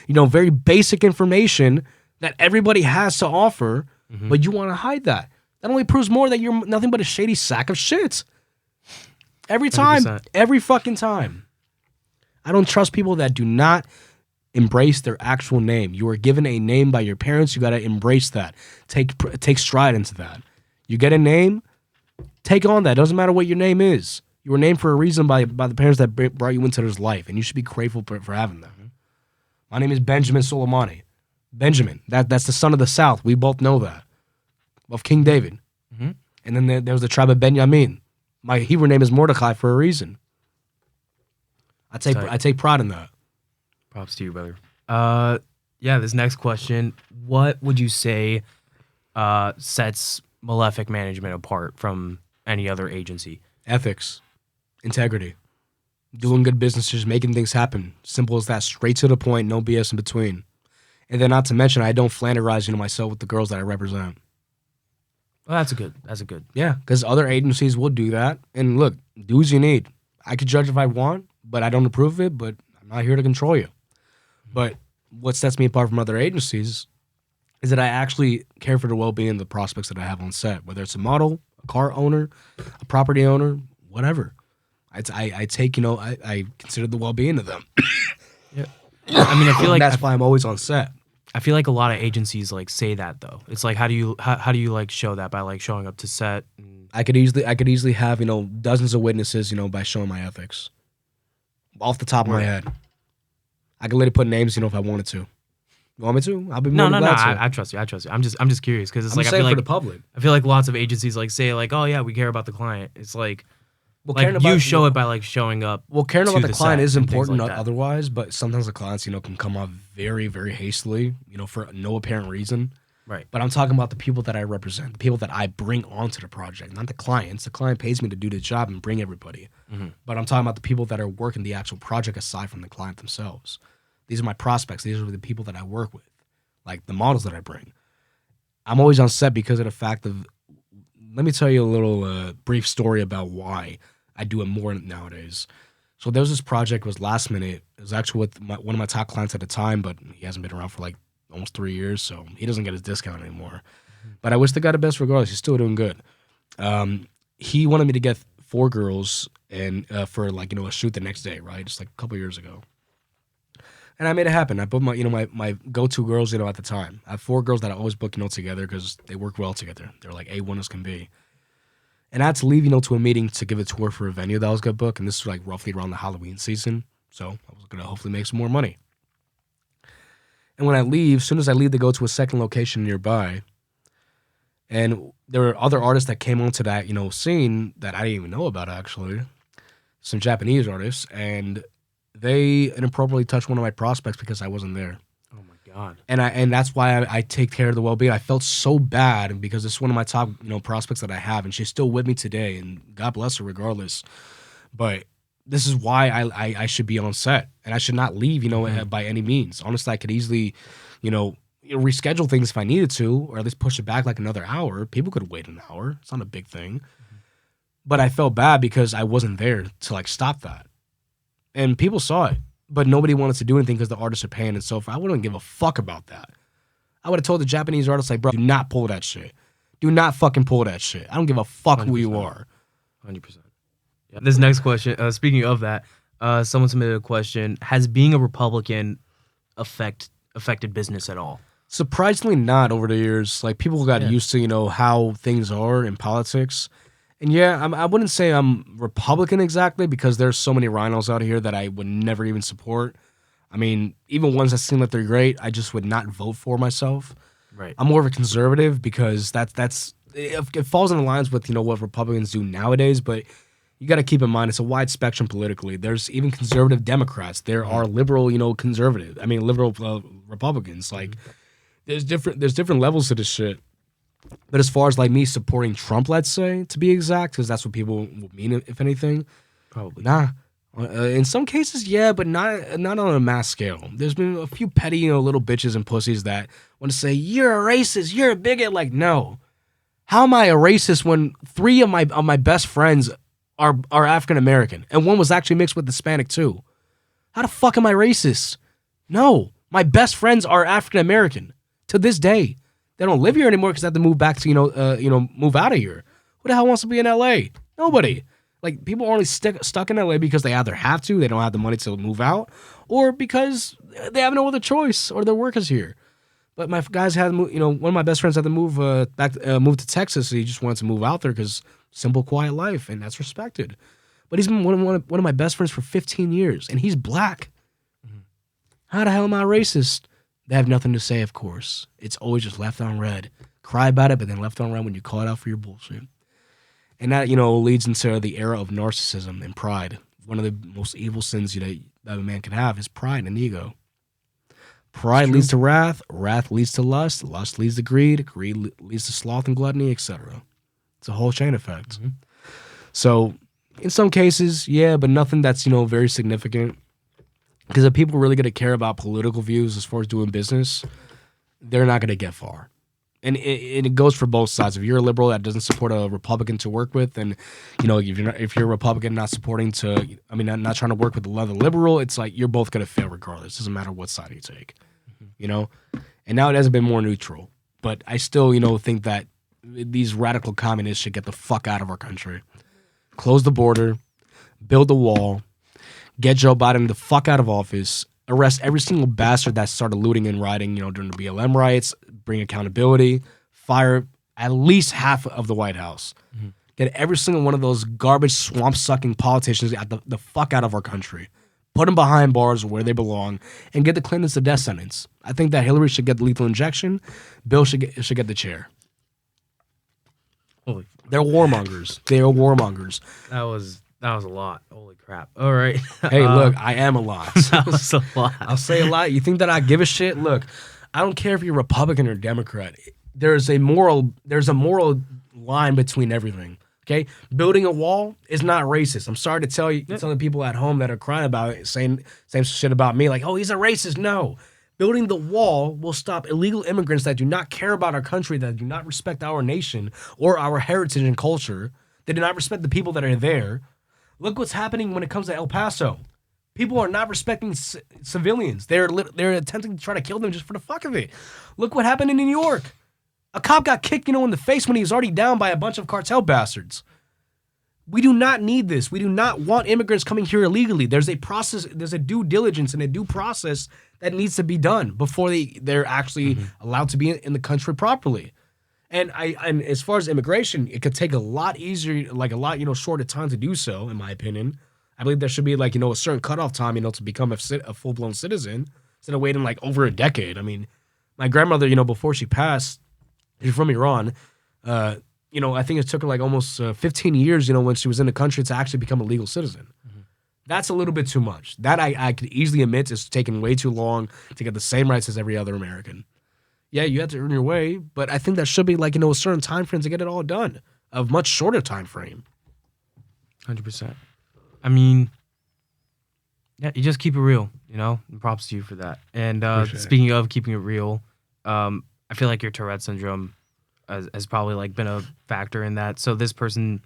very basic information that everybody has to offer, but you want to hide that. That only proves more that you're nothing but a shady sack of shit. Every time, 100%. every fucking time. I don't trust people that do not embrace their actual name. You are given a name by your parents. You got to embrace that. Take stride into that. You get a name, take on that. Doesn't matter what your name is. You were named for a reason by the parents that brought you into this life, and you should be grateful for having them. My name is Benjamin Soleimani. Benjamin. That's the son of the South. We both know that. Of King David. Mm-hmm. And then there was the tribe of Benjamin. My Hebrew name is Mordecai for a reason. I take pride in that. Props to you, brother. Yeah, this next question. What would you say sets Malefic Management apart from any other agency? Ethics. Integrity. Doing good business, just making things happen. Simple as that. Straight to the point, no BS in between. And then not to mention, I don't flanderize myself with the girls that I represent. Well, that's a good. Yeah, because other agencies will do that. And look, do as you need. I could judge if I want, but I don't approve of it, but I'm not here to control you. But what sets me apart from other agencies is that I actually care for the well-being of the prospects that I have on set, whether it's a model, a car owner, a property owner, whatever. I take, I consider the well-being of them. Yeah. I mean, I feel like that's why I'm always on set. I feel like a lot of agencies say that though. It's like how do you show that by showing up to set? I could easily have dozens of witnesses by showing my ethics off the top of my head. I could literally put names if I wanted to. You want me to? I'll be more than glad to. I trust you. I'm just curious because it's I feel like for the public. I feel like lots of agencies say oh yeah, we care about the client. It's caring you about, show it by showing up. Well, caring about the client is important like otherwise, but sometimes the clients can come off very, very hastily for no apparent reason. Right. But I'm talking about the people that I represent, the people that I bring onto the project, not the clients. The client pays me to do the job and bring everybody. Mm-hmm. But I'm talking about the people that are working the actual project aside from the client themselves. These are my prospects. These are the people that I work with, like the models that I bring. I'm always on set because of the fact of, let me tell you a little brief story about why I do it more nowadays. So there was this project, it was last minute. It was actually with one of my top clients at the time, but he hasn't been around for almost 3 years, so he doesn't get his discount anymore. But I wish the guy the best regardless. He's still doing good. He wanted me to get 4 girls and for like, a shoot the next day, right? Just like a couple years ago. And I made it happen. I put my go-to girls, at the time. I have 4 girls that I always book, together because they work well together. They're like A1 as can be. And I had to leave, to a meeting to give a tour for a venue that I was going to book. And this was like roughly around the Halloween season. So I was going to hopefully make some more money. And when I leave, as soon as I leave to go to a second location nearby, and there were other artists that came onto that, scene that I didn't even know about, actually. Some Japanese artists. And they inappropriately touched one of my prospects because I wasn't there. Oh, my God. And that's why I take care of the well-being. I felt so bad because it's one of my top, prospects that I have. And she's still with me today. And God bless her regardless. But this is why I should be on set. And I should not leave, by any means. Honestly, I could easily, reschedule things if I needed to, or at least push it back like another hour. People could wait an hour. It's not a big thing. But I felt bad because I wasn't there to like stop that. And people saw it, but nobody wanted to do anything because the artists are paying and so forth. I wouldn't give a fuck about that. I would have told the Japanese artists, like, bro, do not pull that shit. Do not fucking pull that shit. I don't give a fuck 100%. Who you are. 100%. Yeah. This next question, speaking of that, someone submitted a question. Has being a Republican affected business at all? Surprisingly not over the years. Like, people got used to, how things are in politics. And yeah, I wouldn't say I'm Republican exactly because there's so many rhinos out here that I would never even support. I mean, even ones that seem like they're great, I just would not vote for myself. Right. I'm more of a conservative because it falls in lines with, what Republicans do nowadays, but you got to keep in mind it's a wide spectrum politically. There's even conservative Democrats. There are liberal, liberal Republicans. Like, there's different levels to this shit. But as far as like me supporting Trump, let's say, to be exact, because that's what people would mean, if anything, probably nah. In some cases, yeah, but not on a mass scale. There's been a few petty, little bitches and pussies that want to say you're a racist, you're a bigot. Like, no, how am I a racist when 3 of my best friends are African American and one was actually mixed with Hispanic too? How the fuck am I racist? No, my best friends are African American to this day. They don't live here anymore because they have to move back to, move out of here. Who the hell wants to be in LA? Nobody. Like, people are only stuck in LA because they either have to, they don't have the money to move out, or because they have no other choice or their work is here. But my guys had to move, one of my best friends had to move move to Texas. So he just wanted to move out there because simple, quiet life, and that's respected. But he's been one of my best friends for 15 years, and he's black. Mm-hmm. How the hell am I racist? They have nothing to say, of course. It's always just left on red. Cry about it, but then left on red when you call it out for your bullshit. And that, leads into the era of narcissism and pride. One of the most evil sins that a man can have is pride and ego. Pride leads to wrath. Wrath leads to lust. Lust leads to greed. Greed leads to sloth and gluttony, etc. It's a whole chain effect. Mm-hmm. So, in some cases, yeah, but nothing that's, very significant. Because if people really going to care about political views as far as doing business, they're not going to get far. And it goes for both sides. If you're a liberal that doesn't support a Republican to work with, and if you're a Republican not supporting not trying to work with the liberal, it's like you're both going to fail regardless. Doesn't matter what side you take, And now it hasn't been more neutral, but I still think that these radical communists should get the fuck out of our country, close the border, build the wall. Get Joe Biden the fuck out of office, arrest every single bastard that started looting and rioting, during the BLM riots, bring accountability, fire at least half of the White House. Mm-hmm. Get every single one of those garbage, swamp-sucking politicians the fuck out of our country. Put them behind bars where they belong, and get the Clintons the death sentence. I think that Hillary should get the lethal injection. Bill should get the chair. They're warmongers. They are warmongers. That was a lot. Holy crap. All right. Hey, look, I am a lot. That was a lot. I'll say a lot. You think that I give a shit? Look, I don't care if you're Republican or Democrat. There's a moral line between everything. Okay? Building a wall is not racist. I'm sorry to tell the people at home that are crying about it, saying same shit about me, like, oh, he's a racist. No. Building the wall will stop illegal immigrants that do not care about our country, that do not respect our nation or our heritage and culture. They do not respect the people that are there. Look what's happening when it comes to El Paso. People are not respecting civilians. They're attempting to try to kill them just for the fuck of it. Look what happened in New York. A cop got kicked, in the face when he was already down by a bunch of cartel bastards. We do not need this. We do not want immigrants coming here illegally. There's a process, there's a due diligence and a due process that needs to be done before they're actually allowed to be in the country properly. And as far as immigration, it could take a lot easier, like a lot, shorter time to do so, in my opinion. I believe there should be like, a certain cutoff time, to become a full-blown citizen instead of waiting like over a decade. I mean, my grandmother, before she passed, she's from Iran, I think it took her like almost 15 years, when she was in the country to actually become a legal citizen. That's a little bit too much. That I could easily admit is taking way too long to get the same rights as every other American. Yeah, you have to earn your way, but I think that should be like, a certain time frame to get it all done. A much shorter time frame. 100%. I mean, yeah, you just keep it real, and props to you for that. And speaking of keeping it real, I feel like your Tourette syndrome has probably like been a factor in that. So this person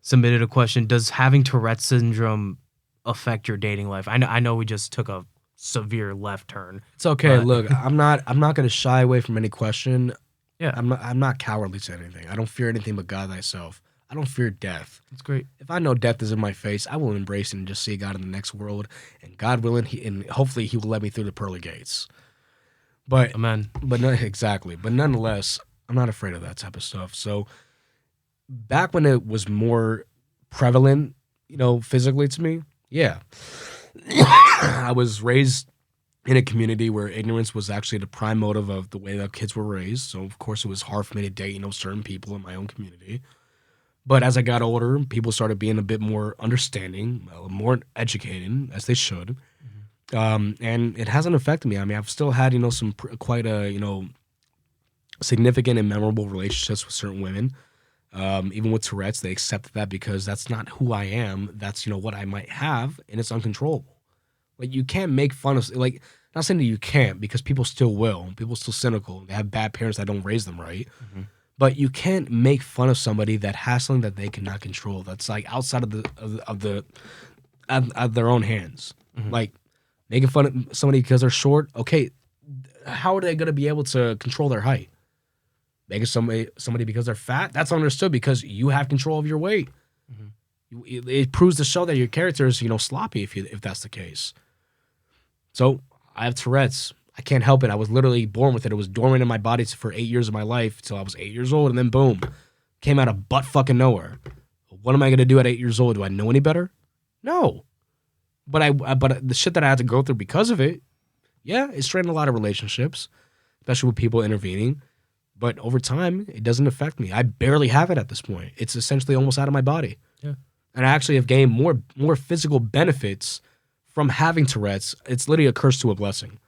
submitted a question: does having Tourette syndrome affect your dating life? I know we just took a severe left turn. It's okay. Look, I'm not going to shy away from any question. Yeah, I'm not cowardly to anything. I don't fear anything but God thyself. I don't fear death. That's great. If I know death is in my face, I will embrace it and just see God in the next world. And God willing, and hopefully He will let me through the pearly gates. But Amen. But no, exactly. But nonetheless, I'm not afraid of that type of stuff. So back when it was more prevalent, physically to me, yeah. I was raised in a community where ignorance was actually the prime motive of the way that kids were raised. So of course it was hard for me to date, certain people in my own community. But as I got older, people started being a bit more understanding, more educated, as they should. And it hasn't affected me. I mean, I've still had, some quite significant and memorable relationships with certain women. Even with Tourette's, they accepted that because that's not who I am. That's, what I might have, and it's uncontrollable. Like, you can't make fun of, like, not saying that you can't, because people still will. People are still cynical. They have bad parents that don't raise them right. But you can't make fun of somebody that has something that they cannot control. That's like outside of their own hands. Like making fun of somebody because they're short. Okay, how are they going to be able to control their height? Making somebody because they're fat. That's understood because you have control of your weight. It proves to show that your character is sloppy if that's the case. So I have Tourette's. I can't help it. I was literally born with it. It was dormant in my body for 8 years of my life till I was 8 years old, and then boom, came out of butt fucking nowhere. What am I gonna do at 8 years old? Do I know any better? No. But the shit that I had to go through because of it, yeah, it strained a lot of relationships, especially with people intervening. But over time, it doesn't affect me. I barely have it at this point. It's essentially almost out of my body. Yeah. And I actually have gained more physical benefits from having Tourette's. It's literally a curse to a blessing.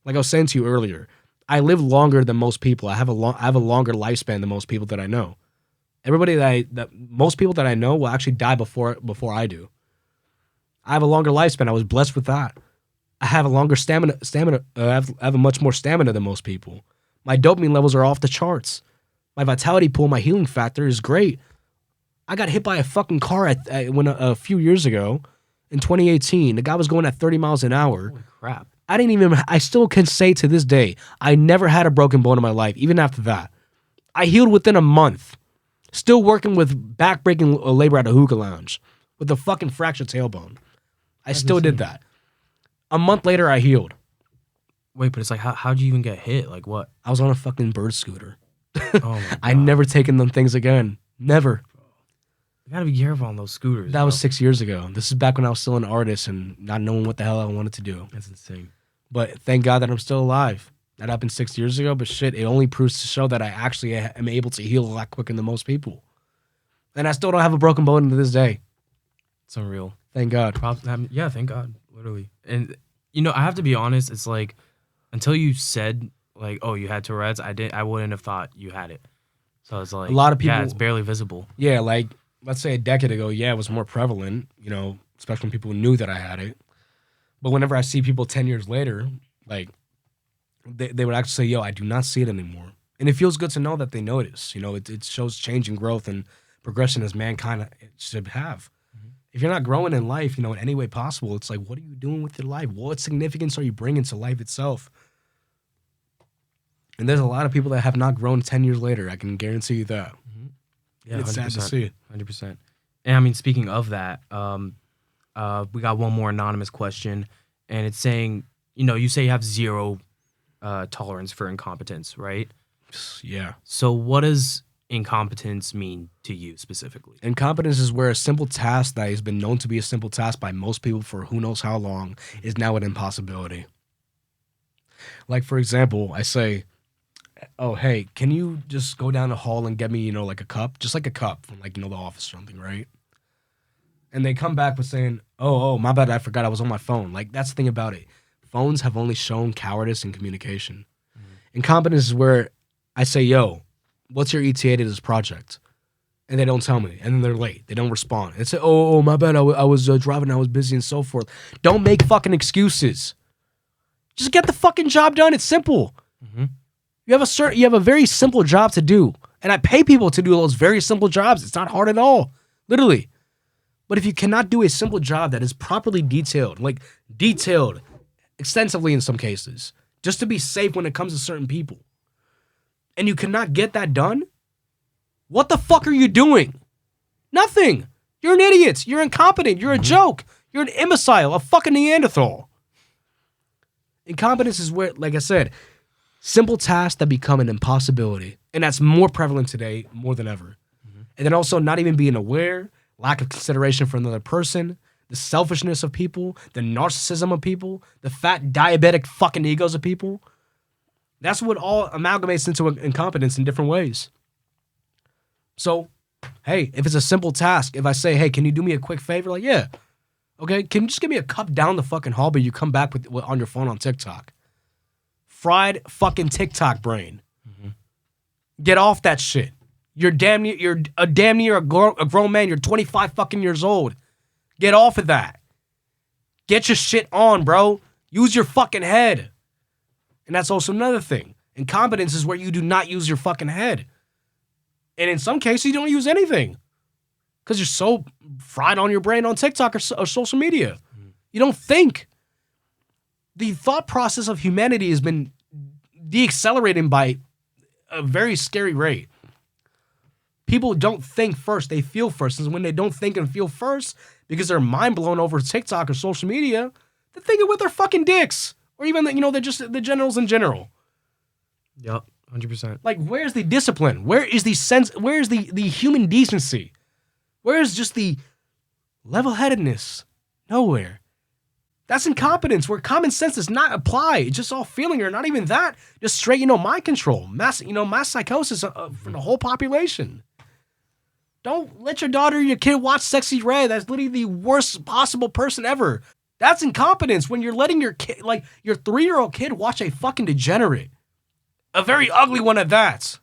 Like I was saying to you earlier, I live longer than most people. I have a longer lifespan than most people that I know. Most people that I know will actually die before I do. I have a longer lifespan. I was blessed with that. I have a longer stamina. I have a much more stamina than most people. My dopamine levels are off the charts. My vitality pool, my healing factor is great. I got hit by a fucking car a few years ago in 2018. The guy was going at 30 miles an hour. Holy crap. I still can say to this day, I never had a broken bone in my life, even after that. I healed within a month. Still working with back-breaking labor at a hookah lounge with a fucking fractured tailbone. I still did that. A month later, I healed. Wait, but it's like, how'd you even get hit? Like what? I was on a fucking bird scooter. Oh my God. I never taken them things again. Never. You gotta be careful on those scooters. That was 6 years ago. This is back when I was still an artist and not knowing what the hell I wanted to do. That's insane. But thank God that I'm still alive. That happened 6 years ago, but shit, it only proves to show that I actually am able to heal a lot quicker than most people. And I still don't have a broken bone to this day. It's unreal. Thank God. Yeah, thank God. Literally. And, I have to be honest, it's like, until you said, like, oh, you had Tourette's, I wouldn't have thought you had it. So it's like, a lot of people, yeah, it's barely visible. Yeah, like, let's say a decade ago, yeah, it was more prevalent, especially when people knew that I had it. But whenever I see people 10 years later, like, they would actually say, yo, I do not see it anymore. And it feels good to know that they notice. It shows change and growth and progression as mankind should have. Mm-hmm. If you're not growing in life, in any way possible, it's like, what are you doing with your life? What significance are you bringing to life itself? And there's a lot of people that have not grown 10 years later. I can guarantee you that. Yeah, It's sad to 100%. see. 100%. And I mean, speaking of that, we got one more anonymous question, and it's saying, you say you have zero tolerance for incompetence, right? Yeah. So what does incompetence mean to you specifically? Incompetence is where a simple task that has been known to be a simple task by most people for who knows how long is now an impossibility. Like, for example, I say, oh, hey, can you just go down the hall and get me, like a cup? Just like a cup from, like, the office or something, right? And they come back with saying, oh, my bad, I forgot I was on my phone. Like, that's the thing about it. Phones have only shown cowardice in communication. Incompetence is where I say, yo, what's your ETA to this project? And they don't tell me. And then they're late. They don't respond. And say, oh, my bad, I was driving, I was busy and so forth. Don't make fucking excuses. Just get the fucking job done. It's simple. You have a very simple job to do. And I pay people to do those very simple jobs. It's not hard at all. Literally. But if you cannot do a simple job that is properly detailed, like detailed extensively in some cases, just to be safe when it comes to certain people, and you cannot get that done, what the fuck are you doing? Nothing. You're an idiot. You're incompetent. You're a joke. You're an imbecile, a fucking Neanderthal. Incompetence is where, like I said, simple tasks that become an impossibility. And that's more prevalent today, more than ever. And then also not even being aware, lack of consideration for another person, the selfishness of people, the narcissism of people, the fat diabetic fucking egos of people. That's what all amalgamates into incompetence in different ways. So, hey, if it's a simple task, if I say, hey, can you do me a quick favor? Like, yeah. Okay, can you just give me a cup down the fucking hall, but you come back with on your phone on TikTok? Fried fucking TikTok brain. Get off that shit. You're a grown man. You're 25 fucking years old. Get off of that. Get your shit on, bro. Use your fucking head. And that's also another thing. Incompetence is where you do not use your fucking head. And in some cases, you don't use anything. Because you're so fried on your brain on TikTok or social media. You don't think. The thought process of humanity has been deaccelerating by a very scary rate. People don't think first, they feel first. And when they don't think and feel first, because they're mind blown over TikTok or social media, they're thinking with their fucking dicks. Or even, they're just the generals in general. Yep, 100%. Like, where's the discipline? Where is the sense? Where is the human decency? Where is just the level-headedness? Nowhere. That's incompetence, where common sense does not apply. It's just all feeling, or not even that. Just straight, mind control, mass psychosis for the whole population. Don't let your daughter or your kid watch Sexy Red. That's literally the worst possible person ever. That's incompetence when you're letting your kid, like your 3-year-old kid, watch a fucking degenerate. A very ugly one at that.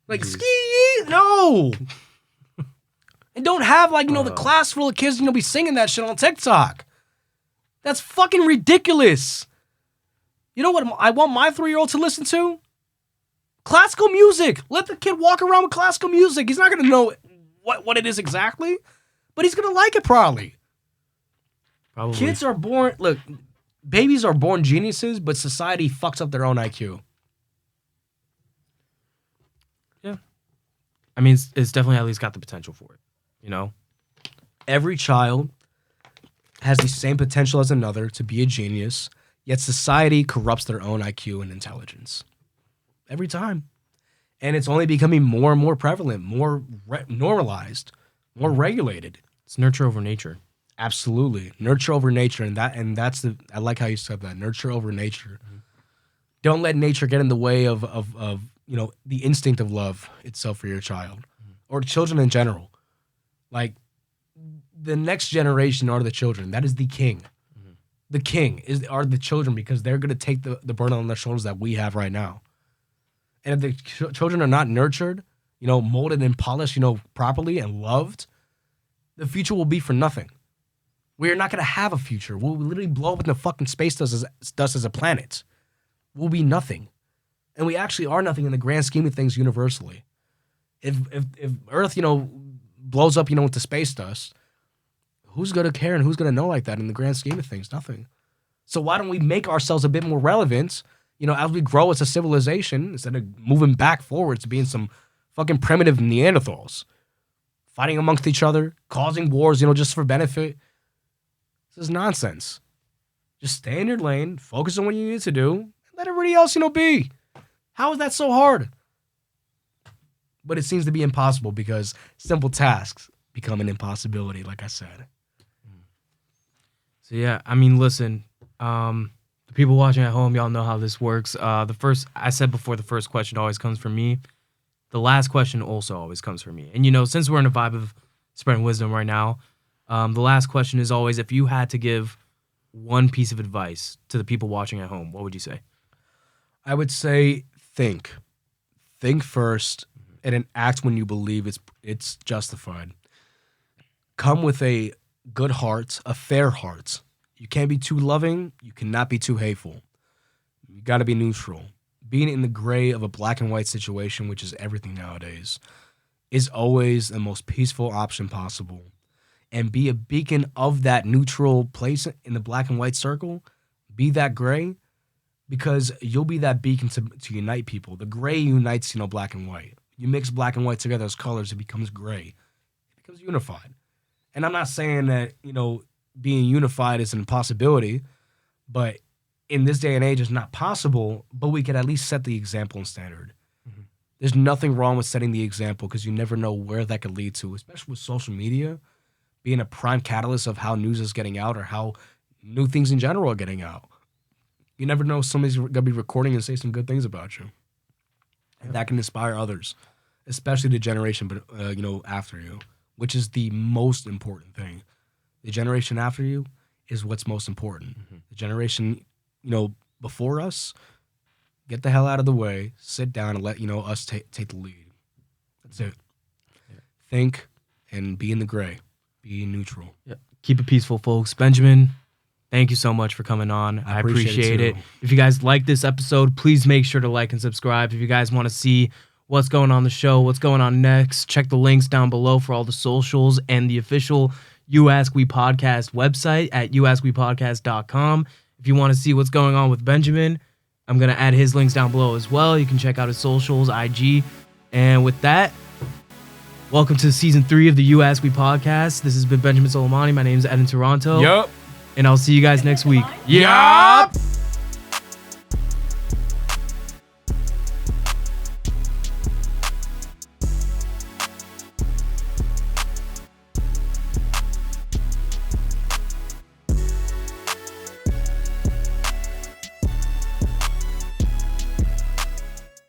Like, ski, no. And don't have, the class full of kids, be singing that shit on TikTok. That's fucking ridiculous. You know what I want my 3-year-old to listen to? Classical music. Let the kid walk around with classical music. He's not going to know what it is exactly, but he's going to like it probably. Kids are born, babies are born geniuses, but society fucks up their own IQ. Yeah. I mean, it's definitely at least got the potential for it, Every child has the same potential as another to be a genius, yet society corrupts their own IQ and intelligence. Every time. And it's only becoming more and more prevalent, more normalized, more regulated. It's nurture over nature. Absolutely. Nurture over nature. And that's I like how you said that. Nurture over nature. Don't let nature get in the way of the instinct of love itself for your child or children in general. Like, the next generation are the children. That is the king. The king are the children, because they're going to take the burden on their shoulders that we have right now. And if the children are not nurtured, molded and polished, properly and loved, the future will be for nothing. We are not going to have a future. We'll literally blow up in the fucking space dust as a planet. We'll be nothing. And we actually are nothing in the grand scheme of things universally. If Earth, blows up, with the space dust, who's going to care and who's going to know like that in the grand scheme of things? Nothing. So why don't we make ourselves a bit more relevant, as we grow as a civilization, instead of moving back forwards to being some fucking primitive Neanderthals, fighting amongst each other, causing wars, just for benefit. This is nonsense. Just stay in your lane, focus on what you need to do, and let everybody else, be. How is that so hard? But it seems to be impossible because simple tasks become an impossibility, like I said. So yeah, I mean, listen, the people watching at home, y'all know how this works. I said before, the first question always comes from me. The last question also always comes from me. And since we're in a vibe of spreading wisdom right now, the last question is always, if you had to give one piece of advice to the people watching at home, what would you say? I would say think. Think first and then act when you believe it's justified. Come with a good heart, a fair heart. You can't be too loving. You cannot be too hateful. You got to be neutral. Being in the gray of a black and white situation, which is everything nowadays, is always the most peaceful option possible. And be a beacon of that neutral place in the black and white circle. Be that gray, because you'll be that beacon to unite people. The gray unites, black and white. You mix black and white together as colors, it becomes gray. It becomes unified. And I'm not saying that, being unified is an impossibility, but in this day and age, it's not possible, but we could at least set the example and standard. Mm-hmm. There's nothing wrong with setting the example because you never know where that could lead to, especially with social media being a prime catalyst of how news is getting out or how new things in general are getting out. You never know, somebody's going to be recording and say some good things about you. And that can inspire others, especially the generation, after you, which is the most important thing. The generation after you is what's most important. Mm-hmm. The generation, before us, get the hell out of the way, sit down and let, us take the lead. That's it. Yeah. Think and be in the gray. Be neutral. Yeah. Keep it peaceful, folks. Benjamin, thank you so much for coming on. I appreciate it. If you guys like this episode, please make sure to like and subscribe. If you guys want to see what's going on the show, what's going on next, check the links down below for all the socials and the official You Ask We Podcast website at youaskwepodcast.com. If you want to see what's going on with Benjamin, I'm going to add his links down below as well. You can check out his socials, IG. And with that, welcome to season 3 of the You Ask We Podcast. This has been Benjamin Soleimani. My name is Ed in Toronto. Yup. And I'll see you guys next week. Yup.